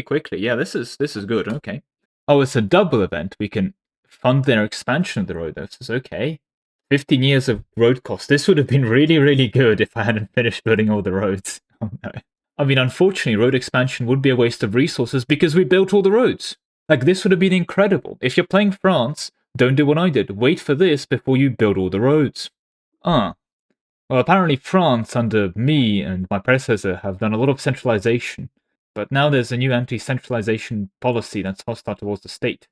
quickly. Yeah, this is good, okay. Oh, it's a double event. We can fund their expansion of the road. This is okay. 15 years of road cost. This would have been really, really good if I hadn't finished building all the roads. Oh, no. I mean, unfortunately, road expansion would be a waste of resources because we built all the roads. Like, this would have been incredible. If you're playing France, don't do what I did. Wait for this before you build all the roads. Well, apparently France, under me and my predecessor, have done a lot of centralization. But now there's a new anti-centralization policy that's hostile towards the state.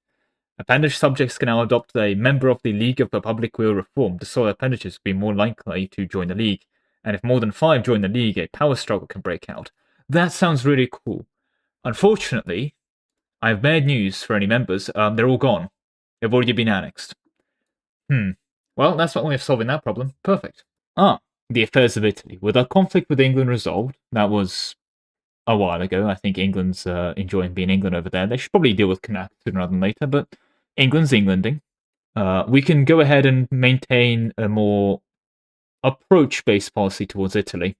Appendage subjects can now adopt a member of the League of the Public Will Reform. The sole appendages will be more likely to join the League. And if more than 5 join the League, a power struggle can break out. That sounds really cool. Unfortunately, I have bad news for any members. They're all gone. They've already been annexed. Well, that's one way of solving that problem. Perfect. The affairs of Italy. With our conflict with England resolved, that was a while ago. I think England's enjoying being England over there. They should probably deal with Connacht sooner rather than later, but England's Englanding. we can go ahead and maintain a more approach-based policy towards Italy.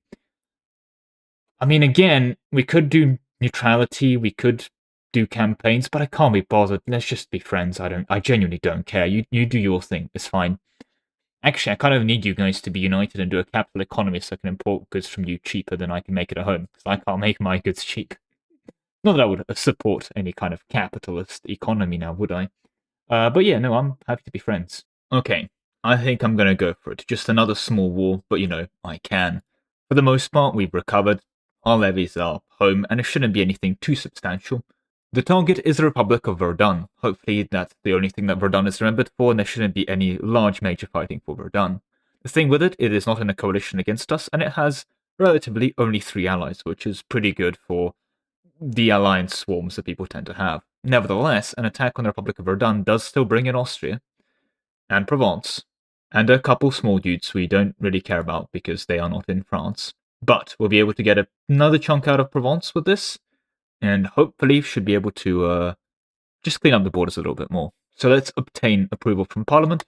I mean, again, we could do neutrality, we could do campaigns, but I can't be bothered. Let's just be friends. I genuinely don't care. You do your thing. It's fine. Actually, I kind of need you guys to be united and do a capital economy so I can import goods from you cheaper than I can make it at home, because I can't make my goods cheap. Not that I would support any kind of capitalist economy now, would I? But yeah, no, I'm happy to be friends. Okay, I think I'm gonna go for it. Just another small war, but I can. For the most part, we've recovered. Our levies are home, and it shouldn't be anything too substantial. The target is the Republic of Verdun. Hopefully that's the only thing that Verdun is remembered for, and there shouldn't be any large major fighting for Verdun. The thing with it is not in a coalition against us, and it has relatively only 3 allies, which is pretty good for the alliance swarms that people tend to have. Nevertheless, an attack on the Republic of Verdun does still bring in Austria, and Provence, and a couple small dudes we don't really care about because they are not in France. But we'll be able to get another chunk out of Provence with this, and hopefully should be able to just clean up the borders a little bit more. So let's obtain approval from Parliament,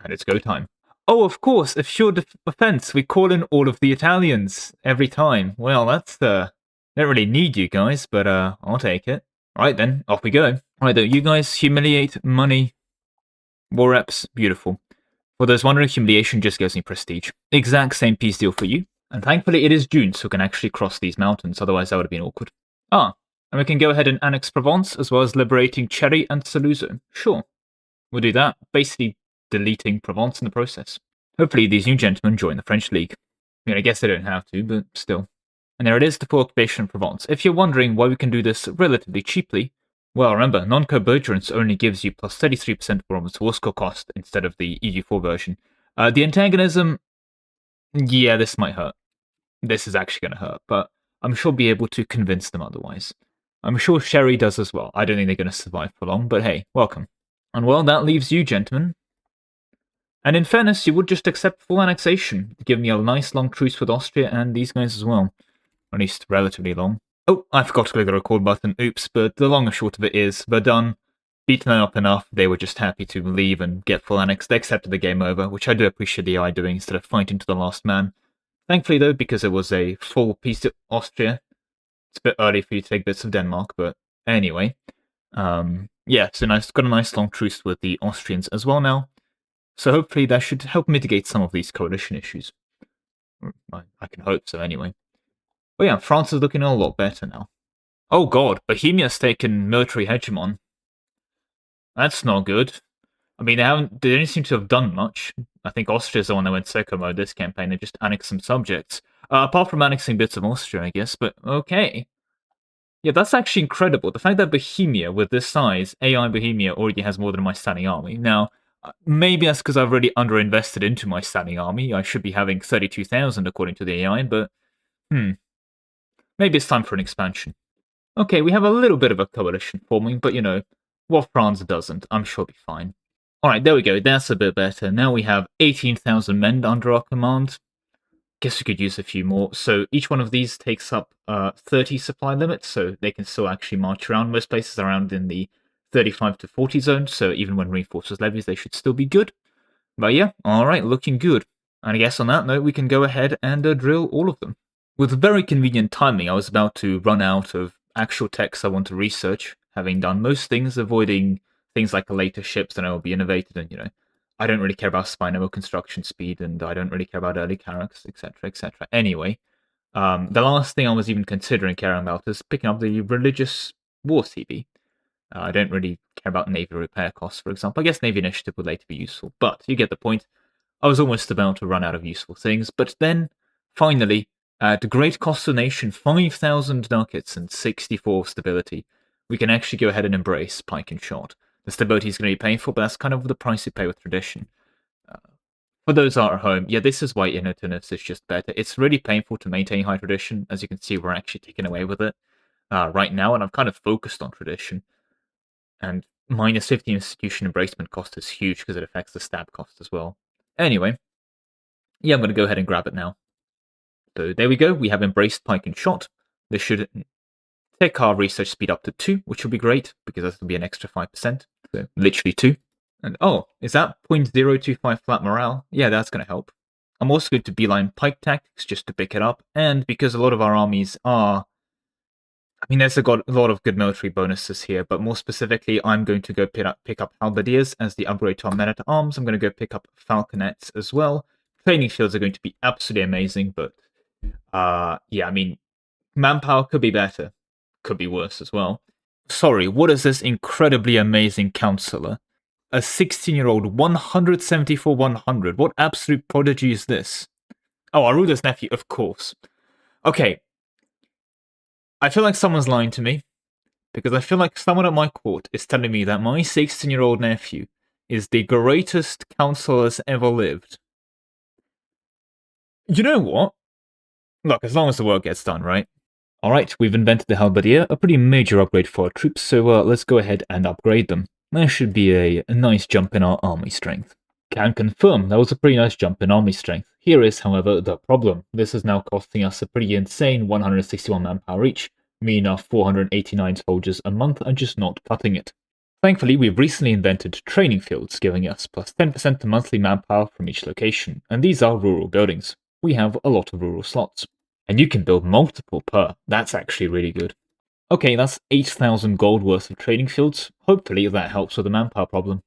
and it's go time. Oh, of course, assure defense. We call in all of the Italians every time. Well, that's don't really need you guys, but I'll take it. Right then, off we go. Right though, you guys humiliate money. War reps, beautiful. For those wondering, humiliation just gives me prestige. Exact same peace deal for you. And thankfully it is June, so we can actually cross these mountains, otherwise that would have been awkward. And we can go ahead and annex Provence, as well as liberating Cherry and Saluzzo. Sure, we'll do that, basically deleting Provence in the process. Hopefully these new gentlemen join the French League. I mean, I guess they don't have to, but still. And there it is, the full occupation of Provence. If you're wondering why we can do this relatively cheaply, well, remember, non-co-belligerence only gives you plus 33% Province war score cost instead of the EU4 version. The antagonism, yeah, this might hurt. This is actually going to hurt, but I'm sure I'll be able to convince them otherwise. I'm sure Sherry does as well. I don't think they're going to survive for long, but hey, welcome. And well, that leaves you, gentlemen. And in fairness, you would just accept full annexation, give me a nice long truce with Austria and these guys as well. At least relatively long. Oh, I forgot to click the record button, oops, but the long and short of it is, Verdun, beaten them up enough, they were just happy to leave and get full annex. They accepted the game over, which I do appreciate the AI doing instead of fighting to the last man. Thankfully though, because it was a full peace to Austria, it's a bit early for you to take bits of Denmark, but anyway. Yeah, so got a nice long truce with the Austrians as well now. So hopefully that should help mitigate some of these coalition issues. I can hope so anyway. Oh yeah, France is looking a lot better now. Oh god, Bohemia's taken military hegemon. That's not good. I mean, they don't seem to have done much. I think Austria's the one that went sicko mode this campaign. They just annexed some subjects. Apart from annexing bits of Austria, I guess, but okay. Yeah, that's actually incredible. The fact that Bohemia, with this size, AI Bohemia already has more than my standing army. Now, maybe that's because I've already underinvested into my standing army. I should be having 32,000 according to the AI, but maybe it's time for an expansion. Okay, we have a little bit of a coalition forming, but what France doesn't, I'm sure it'll be fine. Alright, there we go, that's a bit better. Now we have 18,000 men under our command. Guess we could use a few more. So each one of these takes up 30 supply limits, so they can still actually march around. Most places are around in the 35 to 40 zone, so even when reinforced levies, they should still be good. But yeah, alright, looking good. And I guess on that note, we can go ahead and drill all of them. With very convenient timing, I was about to run out of actual texts I want to research, having done most things, avoiding things like later ships that will be innovated, and I don't really care about spinal construction speed, and I don't really care about early characters, etc., etc. Anyway, the last thing I was even considering caring about is picking up the religious war CV. I don't really care about navy repair costs, for example. I guess navy initiative would later be useful, but you get the point. I was almost about to run out of useful things, but then, finally, at the great cost of the nation, 5,000 ducats and 64 stability, we can actually go ahead and embrace pike and shot. The stability is going to be painful, but that's kind of the price you pay with tradition. For those that are at home, yeah, this is why Innovateness is just better. It's really painful to maintain high tradition. As you can see, we're actually taking away with it right now, and I'm kind of focused on tradition. And minus 50 institution embracement cost is huge because it affects the stab cost as well. Anyway, yeah, I'm going to go ahead and grab it now. So there we go, we have embraced pike and shot. This should take our research speed up to 2, which will be great, because that will be an extra 5%. So literally 2. And oh, is that 0.025 flat morale? Yeah, that's going to help. I'm also going to beeline pike tactics just to pick it up, and because a lot of our armies are... I mean, there's a lot of good military bonuses here, but more specifically, I'm going to go pick up halberdiers as the upgrade to our men-at-arms. I'm going to go pick up falconets as well. Training fields are going to be absolutely amazing, but yeah, I mean, manpower could be better. Could be worse as well. Sorry, what is this incredibly amazing counselor? A 16-year-old 174 100. What absolute prodigy is this? Oh, Aruda's nephew, of course. Okay. I feel like someone's lying to me, because I feel like someone at my court is telling me that my 16-year-old nephew is the greatest counselor that's ever lived. You know what? Look, as long as the work gets done, right? Alright, we've invented the halberdier, a pretty major upgrade for our troops, so let's go ahead and upgrade them. There should be a nice jump in our army strength. Can confirm, that was a pretty nice jump in army strength. Here is, however, the problem. This is now costing us a pretty insane 161 manpower each, meaning our 489 soldiers a month are just not cutting it. Thankfully, we've recently invented training fields, giving us plus 10% to monthly manpower from each location, and these are rural buildings. We have a lot of rural slots. And you can build multiple per. That's actually really good. Okay, that's 8,000 gold worth of training fields. Hopefully that helps with the manpower problem.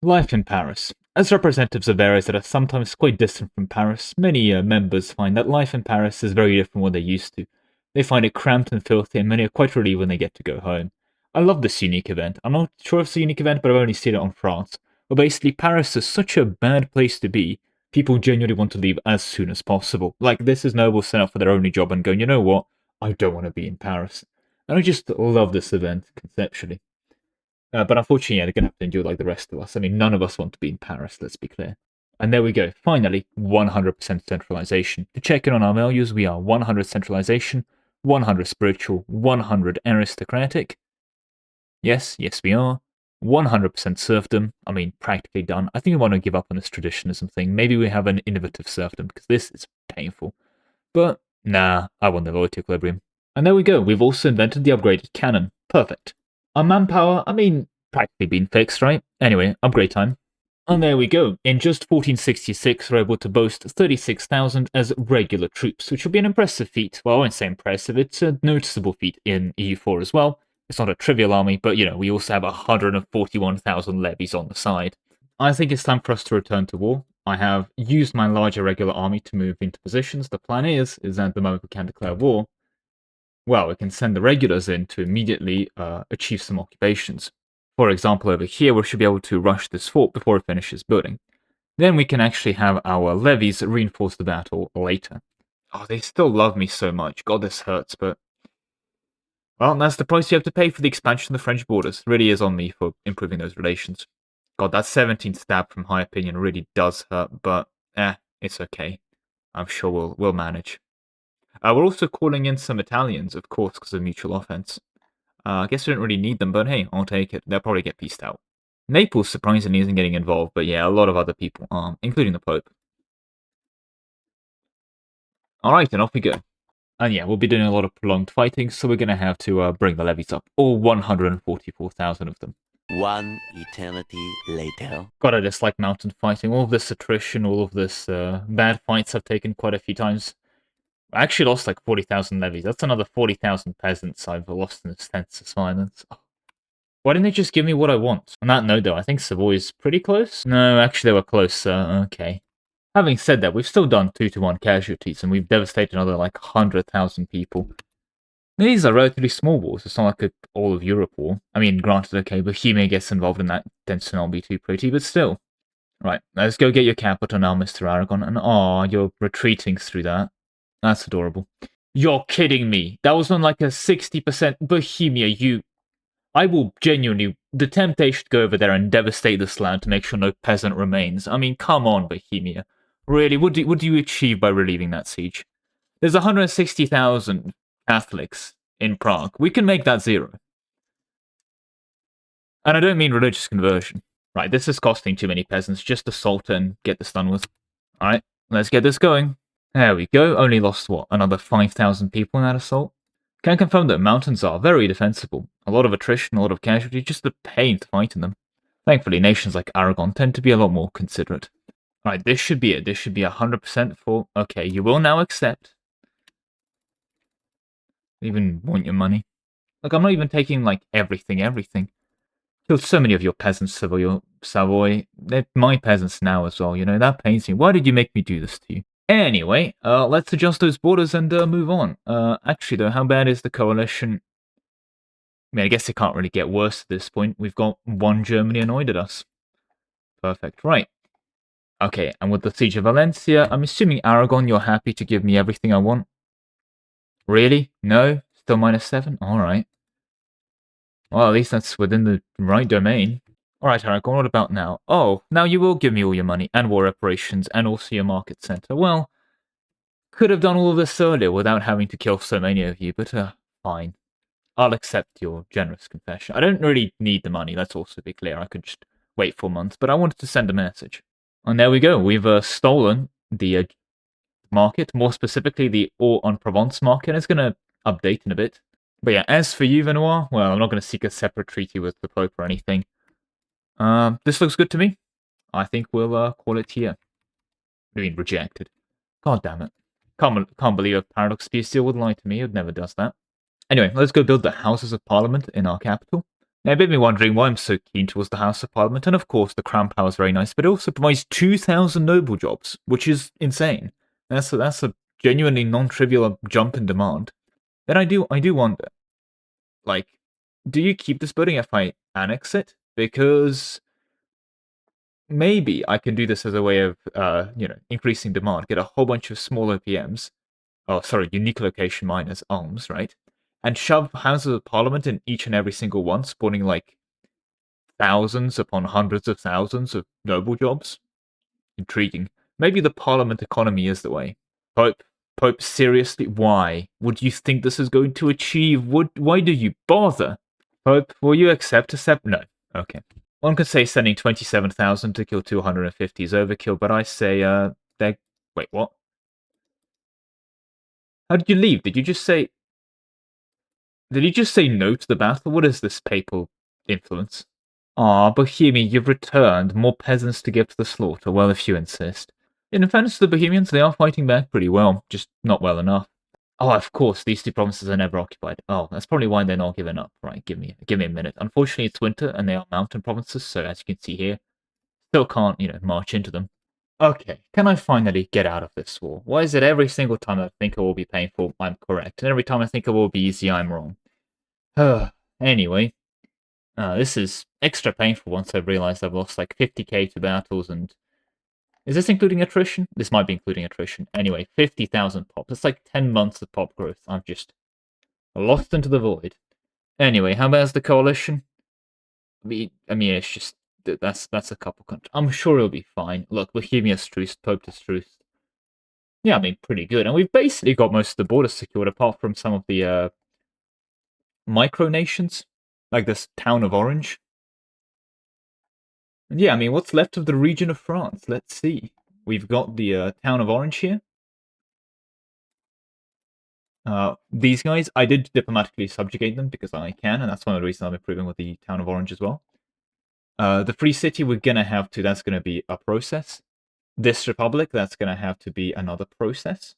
Life in Paris. As representatives of areas that are sometimes quite distant from Paris, many members find that life in Paris is very different from what they're used to. They find it cramped and filthy, and many are quite relieved when they get to go home. I love this unique event. I'm not sure if it's a unique event, but I've only seen it on France. But basically, Paris is such a bad place to be, people genuinely want to leave as soon as possible. Like, this is noble set up for their only job and going, you know what? I don't want to be in Paris. And I just love this event, conceptually. But unfortunately, yeah, they're going to have to endure like the rest of us. I mean, none of us want to be in Paris, let's be clear. And there we go. Finally, 100% centralization. To check in on our values, we are 100 centralization, 100 spiritual, 100 aristocratic. Yes, we are. 100% serfdom. I mean, practically done. I think we want to give up on this traditionism thing. Maybe we have an innovative serfdom, because this is painful. But, nah, I want the loyalty equilibrium. And there we go. We've also invented the upgraded cannon. Perfect. Our manpower, I mean, practically been fixed, right? Anyway, upgrade time. And there we go. In just 1466, we're able to boast 36,000 as regular troops, which will be an impressive feat. Well, I won't say impressive, it's a noticeable feat in EU4 as well. It's not a trivial army, but, you know, we also have 141,000 levies on the side. I think it's time for us to return to war. I have used my larger regular army to move into positions. The plan is that the moment we can declare war, well, we can send the regulars in to immediately achieve some occupations. For example, over here, we should be able to rush this fort before it finishes building. Then we can actually have our levies reinforce the battle later. Oh, they still love me so much. God, this hurts, but... well, that's the price you have to pay for the expansion of the French borders. It really is on me for improving those relations. God, that 17th stab from High Opinion really does hurt, but it's okay. I'm sure we'll manage. We're also calling in some Italians, of course, because of mutual offense. I guess we don't really need them, but hey, I'll take it. They'll probably get pieced out. Naples, surprisingly, isn't getting involved, but yeah, a lot of other people are, including the Pope. Alright, and off we go. And yeah, we'll be doing a lot of prolonged fighting, so we're going to have to bring the levies up. All 144,000 of them. One eternity later. God, I dislike mountain fighting. All of this attrition, all of this bad fights I've taken quite a few times. I actually lost like 40,000 levies. That's another 40,000 peasants I've lost in this senseless violence. Oh. Why didn't they just give me what I want? On that note, though, I think Savoy's pretty close. No, actually, they were close, okay. Having said that, we've still done 2-to-1 casualties, and we've devastated another like 100,000 people. These are relatively small wars. It's not like a all of Europe war. I mean, granted, okay, Bohemia gets involved in that, tends to not be too pretty, but still. Right, let's go get your capital now, Mr. Aragon. And aw, you're retreating through that. That's adorable. You're kidding me. That was on like a 60% Bohemia, you... I will genuinely... The temptation to go over there and devastate this land to make sure no peasant remains. I mean, come on, Bohemia. Really, what do you achieve by relieving that siege? There's 160,000 Catholics in Prague. We can make that 0. And I don't mean religious conversion. Right, this is costing too many peasants. Just assault and get this done with. Alright, let's get this going. There we go. Only lost, what, another 5,000 people in that assault? Can confirm that mountains are very defensible. A lot of attrition, a lot of casualty, just the pain to fight in them. Thankfully, nations like Aragon tend to be a lot more considerate. Alright, this should be it. This should be 100% full. Okay, you will now accept. Even want your money. Look, I'm not even taking, like, everything. Killed so many of your peasants, Savoy. They're my peasants now as well, you know, that pains me. Why did you make me do this to you? Anyway, let's adjust those borders and move on. Actually, though, how bad is the coalition? I mean, I guess it can't really get worse at this point. We've got one Germany annoyed at us. Perfect, right. Okay, and with the Siege of Valencia, I'm assuming Aragon, you're happy to give me everything I want? Really? No? Still -7? Alright. Well, at least that's within the right domain. Alright, Aragon, what about now? Oh, now you will give me all your money, and war reparations, and also your market center. Well, could have done all of this earlier without having to kill so many of you, but fine. I'll accept your generous confession. I don't really need the money, let's also be clear. I could just wait 4 months, but I wanted to send a message. And there we go. We've stolen the market, more specifically the Aix-en-Provence market. It's going to update in a bit. But yeah, as for you, Venoir, well, I'm not going to seek a separate treaty with the Pope or anything. This looks good to me. I think we'll call it here. I mean, rejected. God damn it. Can't believe a Paradox Special would lie to me. It never does that. Anyway, let's go build the Houses of Parliament in our capital. Now, it made me wondering why I'm so keen towards the House of Parliament, and of course, the Crown Power is very nice, but it also provides 2,000 noble jobs, which is insane. That's a genuinely non-trivial jump in demand. Then I do wonder, like, do you keep this building if I annex it? Because maybe I can do this as a way of, increasing demand, get a whole bunch of small OPMs, unique location miners, alms, right? And shove Houses of Parliament in each and every single one, spawning, like, thousands upon hundreds of thousands of noble jobs. Intriguing. Maybe the Parliament economy is the way. Pope, seriously, why? What do you think this is going to achieve? Why do you bother? Pope, will you accept? No. Okay. One could say sending 27,000 to kill 250 is overkill, but I say, wait, what? How did you leave? Did you just say no to the battle? What is this papal influence? Ah, Bohemia, you've returned. More peasants to give to the slaughter. Well, if you insist. In fairness to the Bohemians, they are fighting back pretty well, just not well enough. Oh, of course, these two provinces are never occupied. Oh, that's probably why they're not giving up. Right, give me a minute. Unfortunately, it's winter, and they are mountain provinces, so as you can see here, still can't, march into them. Okay, can I finally get out of this war? Why is it every single time I think it will be painful, I'm correct, and every time I think it will be easy, I'm wrong? Anyway, this is extra painful once I've realized I've lost like 50k to battles, and is this including attrition? This might be including attrition. Anyway, 50,000 pop. That's like 10 months of pop growth. I've just lost into the void. Anyway, how bad's the coalition? I mean, it's just that's a couple countries. I'm sure it'll be fine. Look, Bohemia's truce, Pope to truce. Yeah, I mean, pretty good. And we've basically got most of the borders secured, apart from some of the micronations, like this town of Orange. And yeah, I mean, what's left of the region of France? Let's see. We've got the town of Orange here. These guys, I did diplomatically subjugate them because I can, and that's one of the reasons I'm improving with the town of Orange as well. The Free City, we're going to have to, that's going to be a process. This Republic, that's going to have to be another process.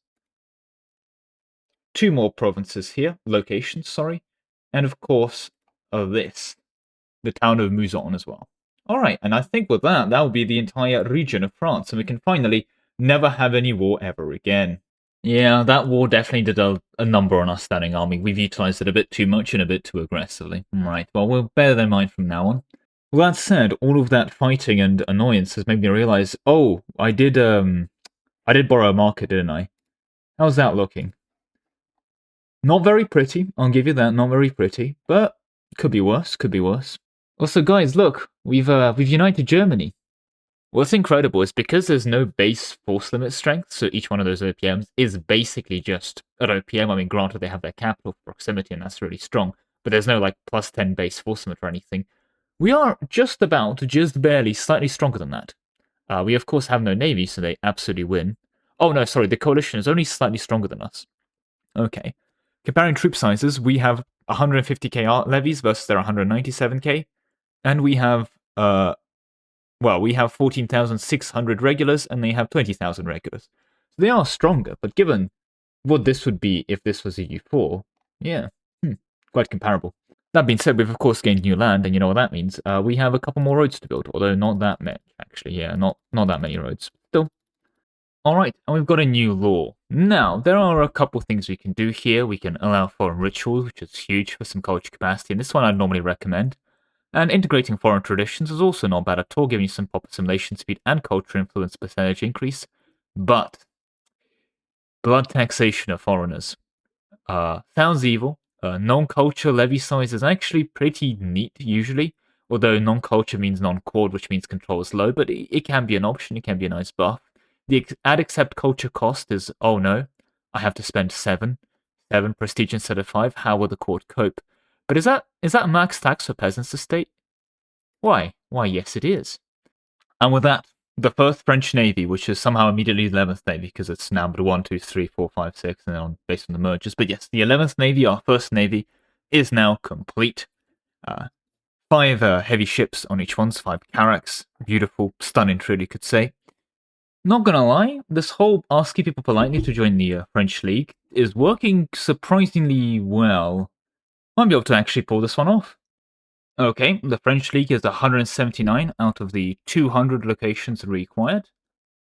2 more provinces here, locations, sorry. And of course, this, the town of Mouzon as well. Alright, and I think with that will be the entire region of France, and we can finally never have any war ever again. Yeah, that war definitely did a number on our standing army. We've utilized it a bit too much and a bit too aggressively. Right, well, we'll bear that in mind from now on. Well, that said, all of that fighting and annoyance has made me realize, oh, I did borrow a market, didn't I? How's that looking? Not very pretty, I'll give you that, not very pretty, but could be worse, could be worse. Also, guys, look, we've united Germany. What's incredible is because there's no base force limit strength, so each one of those OPMs is basically just an OPM. I mean, granted, they have their capital proximity, and that's really strong, but there's no, like, +10 base force limit or anything. We are just barely, slightly stronger than that. We, of course, have no navy, so they absolutely win. Oh, no, sorry, the coalition is only slightly stronger than us. Okay. Comparing troop sizes, we have 150k art levies versus their 197k, and we have well, we have 14,600 regulars and they have 20,000 regulars. So they are stronger, but given what this would be if this was a U4, yeah, quite comparable. That being said, we've of course gained new land, and you know what that means. We have a couple more roads to build, although not that many, actually. Yeah, not that many roads. Still. Alright, and we've got a new law. Now, there are a couple things we can do here. We can allow foreign rituals, which is huge for some culture capacity, and this one I'd normally recommend. And integrating foreign traditions is also not bad at all, giving you some pop assimilation speed and culture influence percentage increase. But blood taxation of foreigners sounds evil. Non-culture levy size is actually pretty neat usually, although non-culture means non-cord, which means control is low, but it can be an option, it can be a nice buff. The add accept culture cost is, oh no, I have to spend 7 prestige instead of 5, how will the court cope? But is that max tax for peasants' estate? Why, yes it is. And with that, the first French Navy, which is somehow immediately the 11th Navy, because it's numbered 1, 2, 3, 4, 5, 6, and then based on the mergers. But yes, the 11th Navy, our first Navy, is now complete. 5 heavy ships on each one, 5 carracks. Beautiful, stunning, truly, could say. Not gonna lie, this whole asking people politely to join the French League is working surprisingly well. Might be able to actually pull this one off. Okay, the French League is 179 out of the 200 locations required.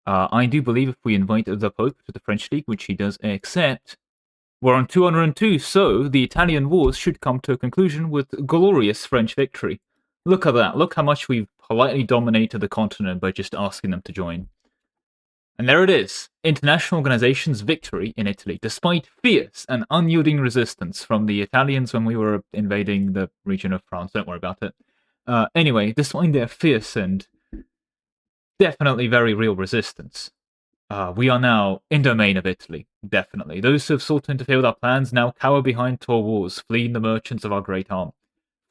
I do believe if we invite the Pope to the French League, which he does accept, we're on 202, so the Italian Wars should come to a conclusion with glorious French victory. Look at that, look how much we've politely dominated the continent by just asking them to join. And there it is, international organization's victory in Italy, despite fierce and unyielding resistance from the Italians when we were invading the region of France. Don't worry about it. Anyway, despite their fierce and definitely very real resistance, we are now in domain of Italy, definitely. Those who have sought to interfere with our plans now cower behind tall walls, fleeing the merchants of our great army,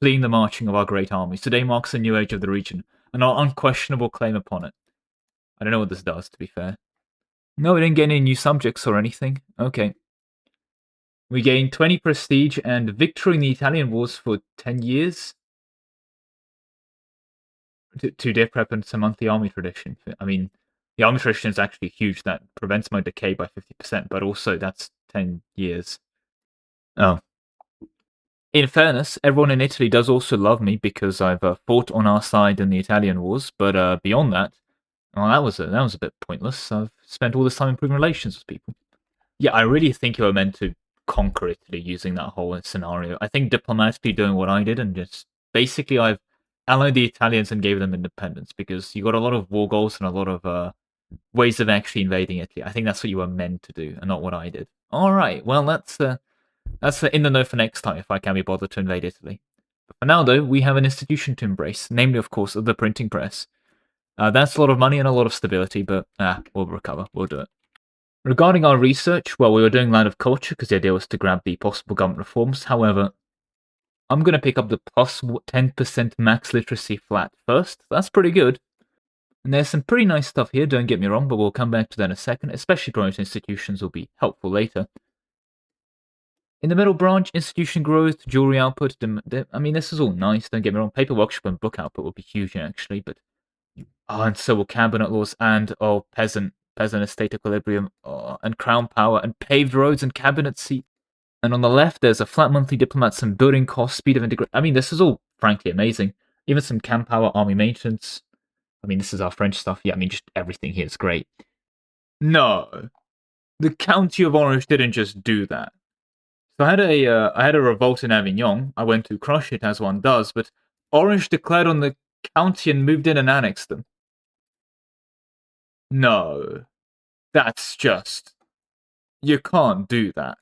fleeing the marching of our great armies. Today marks a new age of the region, and our unquestionable claim upon it. I don't know what this does, to be fair. No, we didn't get any new subjects or anything. Okay. We gained 20 prestige and victory in the Italian Wars for 10 years. 2 day prep and some monthly army tradition. I mean, the army tradition is actually huge. That prevents my decay by 50%, but also that's 10 years. Oh. In fairness, everyone in Italy does also love me because I've fought on our side in the Italian Wars, but beyond that, well, that was a bit pointless. I've spent all this time improving relations with people. Yeah, I really think you were meant to conquer Italy using that whole scenario. I think diplomatically doing what I did and just basically I've allied the Italians and gave them independence because you got a lot of war goals and a lot of ways of actually invading Italy. I think that's what you were meant to do and not what I did. All right, well that's in the know for next time if I can be bothered to invade Italy. But for now though, we have an institution to embrace, namely of course the printing press. That's a lot of money and a lot of stability, but we'll recover. We'll do it. Regarding our research, well, we were doing Land of Culture because the idea was to grab the possible government reforms. However, I'm going to pick up the plus 10% max literacy flat first. That's pretty good. And there's some pretty nice stuff here, don't get me wrong, but we'll come back to that in a second, especially promoting institutions will be helpful later. In the middle branch, institution growth, jewelry output, I mean, this is all nice, don't get me wrong. Paper workshop and book output will be huge, actually, but and so will cabinet laws and peasant estate equilibrium and crown power and paved roads and cabinet seat. And on the left, there's a flat monthly diplomat, some building costs, speed of integration. I mean, this is all frankly amazing. Even some camp power, army maintenance. I mean, this is our French stuff. Yeah, I mean, just everything here is great. No, the County of Orange didn't just do that. So I had a revolt in Avignon. I went to crush it as one does, but Orange declared on the county and moved in and annexed them. No, that's just... You can't do that.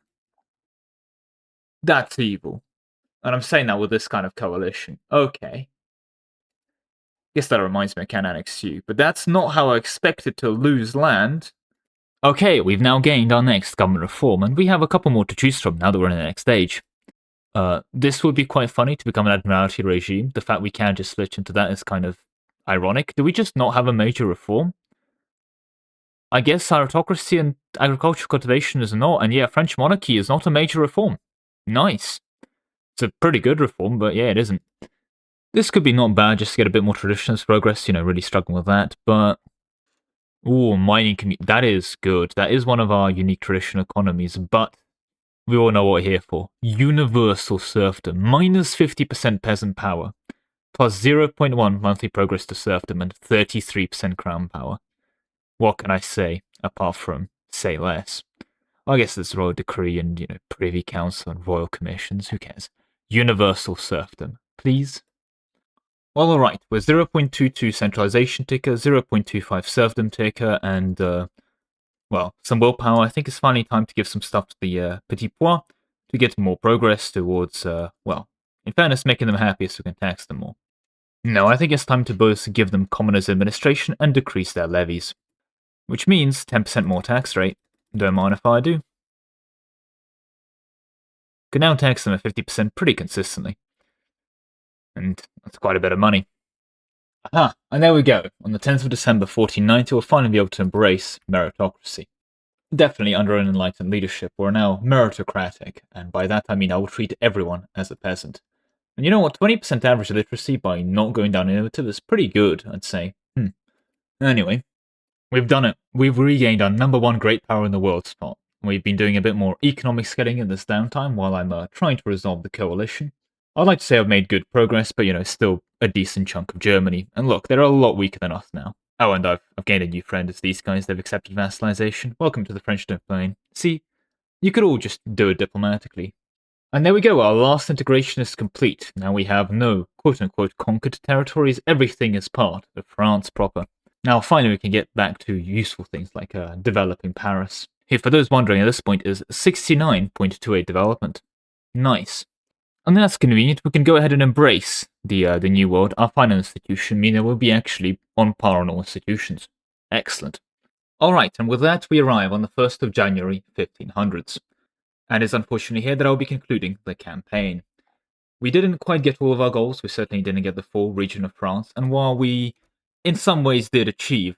That's evil. And I'm saying that with this kind of coalition. Okay. Guess that reminds me I can annex you, but that's not how I expected to lose land. Okay, we've now gained our next government reform, and we have a couple more to choose from now that we're in the next stage. This would be quite funny to become an admiralty regime. The fact we can just switch into that is kind of ironic. Do we just not have a major reform? I guess meritocracy and agricultural cultivation is not, and yeah, French monarchy is not a major reform. Nice. It's a pretty good reform, but yeah, it isn't. This could be not bad, just to get a bit more traditionalist progress, really struggling with that, but... Ooh, mining community, that is good. That is one of our unique traditional economies, but we all know what we're here for. Universal serfdom, minus 50% peasant power, plus 0.1 monthly progress to serfdom, and 33% crown power. What can I say, apart from say less? I guess there's royal decree and, privy council and royal commissions, who cares? Universal serfdom, please? Well, alright, with 0.22 centralization ticker, 0.25 serfdom ticker, and, some willpower, I think it's finally time to give some stuff to the Petit Pois to get more progress towards, in fairness, making them happier so we can tax them more. No, I think it's time to both give them commoners administration and decrease their levies. Which means 10% more tax rate. Don't mind if I do. Can now tax them at 50% pretty consistently. And that's quite a bit of money. Aha, and there we go. On the 10th of December 1490, we'll finally be able to embrace meritocracy. Definitely under an enlightened leadership, we're now meritocratic, and by that I mean I will treat everyone as a peasant. And you know what, 20% average literacy by not going down innovative is pretty good, I'd say. Anyway, we've done it. We've regained our #1 great power in the world spot. We've been doing a bit more economic scaling in this downtime while I'm trying to resolve the coalition. I'd like to say I've made good progress, but still a decent chunk of Germany. And look, they're a lot weaker than us now. Oh, and I've gained a new friend. It's these guys. They've accepted vassalization. Welcome to the French domain. See, you could all just do it diplomatically. And there we go, our last integration is complete. Now we have no quote-unquote conquered territories. Everything is part of France proper. Now finally we can get back to useful things like developing Paris. Here, for those wondering, at this point is 69.28 development. Nice. And that's convenient. We can go ahead and embrace the new world. Our final institution, meaning we'll be actually on par on all institutions. Excellent. Alright, and with that we arrive on the 1st of January, 1500s. And it's unfortunately here that I'll be concluding the campaign. We didn't quite get all of our goals, we certainly didn't get the full region of France, and while we in some ways did achieve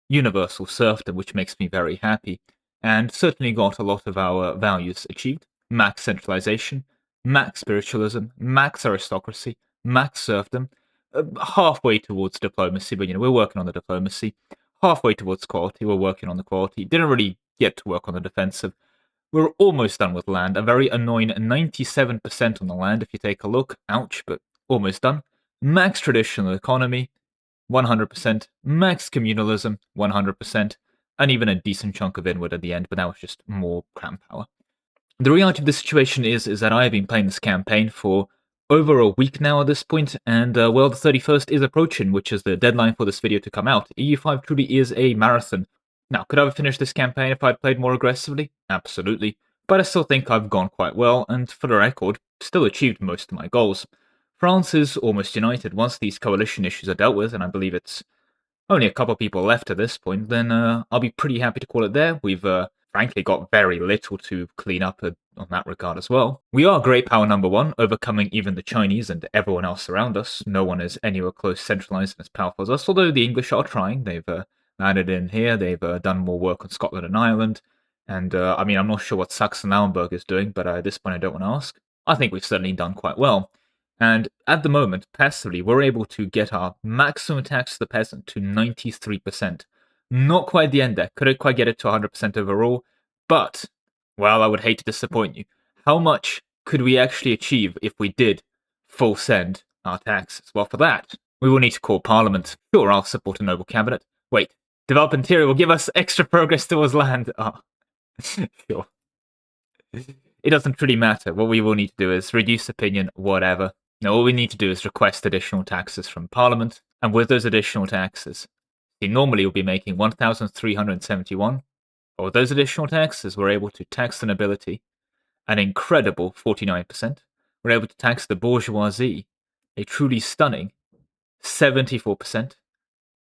universal serfdom, which makes me very happy, and certainly got a lot of our values achieved, max centralization, max spiritualism, max aristocracy, max serfdom, halfway towards diplomacy, but we're working on the diplomacy, halfway towards quality, we're working on the quality, didn't really get to work on the defensive. We're almost done with land, a very annoying 97% on the land if you take a look, ouch, but almost done. Max traditional economy, 100%, max communalism, 100%, and even a decent chunk of inward at the end, but that was just more cram power. The reality of the situation is that I have been playing this campaign for over a week now at this point, and the 31st is approaching, which is the deadline for this video to come out. EU5 truly is a marathon. Now, could I have finished this campaign if I'd played more aggressively? Absolutely. But I still think I've gone quite well, and for the record, still achieved most of my goals. France is almost united. Once these coalition issues are dealt with, and I believe it's only a couple of people left at this point, then I'll be pretty happy to call it there. We've frankly got very little to clean up on that regard as well. We are great power #1, overcoming even the Chinese and everyone else around us. No one is anywhere close centralized and as powerful as us, although the English are trying. They've landed in here, they've done more work on Scotland and Ireland, and I'm not sure what Saxon-Lauenburg is doing, but at this point I don't want to ask. I think we've certainly done quite well. And at the moment, passively, we're able to get our maximum tax to the peasant to 93%. Not quite the end there. Couldn't quite get it to 100% overall. But, well, I would hate to disappoint you. How much could we actually achieve if we did full send our taxes? Well, for that, we will need to call Parliament. Sure, I'll support a noble cabinet. Wait, develop interior will give us extra progress towards land. Oh, sure. It doesn't really matter. What we will need to do is reduce opinion, whatever. Now, all we need to do is request additional taxes from Parliament, and with those additional taxes, normally we'll be making 1,371. But with those additional taxes, we're able to tax the nobility an incredible 49%. We're able to tax the bourgeoisie a truly stunning 74%.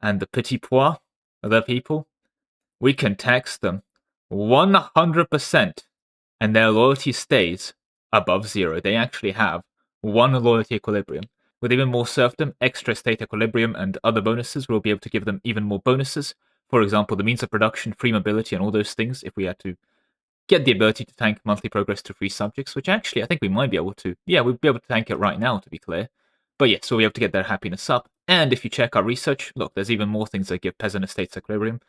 And the Petit Pois, other people, we can tax them 100%, and their loyalty stays above 0. They actually have one loyalty equilibrium. With even more serfdom, extra state equilibrium, and other bonuses, we'll be able to give them even more bonuses. For example, the means of production, free mobility, and all those things, if we had to get the ability to tank monthly progress to free subjects, which actually I think we might be able to. Yeah, we'd be able to tank it right now, to be clear. But yes, we'll be able to get their happiness up. And if you check our research, look, there's even more things that give peasant estates equilibrium.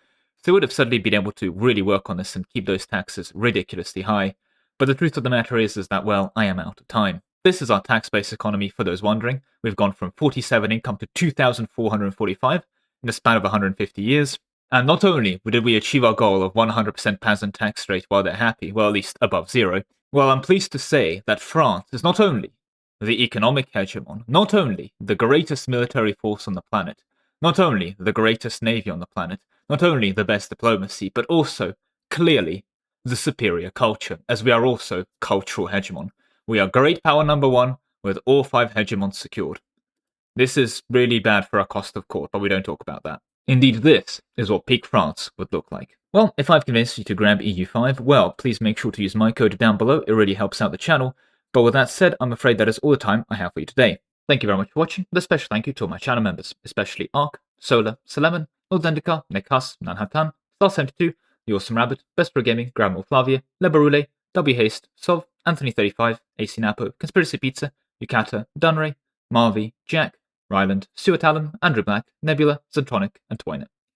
So we would have suddenly been able to really work on this and keep those taxes ridiculously high. But the truth of the matter is that, well, I am out of time. This is our tax-based economy, for those wondering. We've gone from 47 income to 2,445 in the span of 150 years. And not only did we achieve our goal of 100% peasant tax rate while they're happy, well, at least above zero, well, I'm pleased to say that France is not only the economic hegemon, not only the greatest military force on the planet, not only the greatest navy on the planet, not only the best diplomacy, but also, clearly, the superior culture, as we are also cultural hegemon. We are great power number one, with all 5 hegemons secured. This is really bad for our cost of court, but we don't talk about that. Indeed, this is what peak France would look like. Well, if I've convinced you to grab EU5, well, please make sure to use my code down below, it really helps out the channel. But with that said, I'm afraid that is all the time I have for you today. Thank you very much for watching, with a special thank you to all my channel members, especially Ark, Solar, Lemon, Oldendika, Nekas, Nanhatan, Star72, The Awesome Rabbit, Best Pro Gaming, Grandma Flavia, Lebarule, W Haste, Sov, Anthony35, AC Napo, Conspiracy Pizza, Yukata, Dunray, Marvy, Jack, Ryland, Stuart Allen, Andrew Black, Nebula, Zentronic, and Twynet.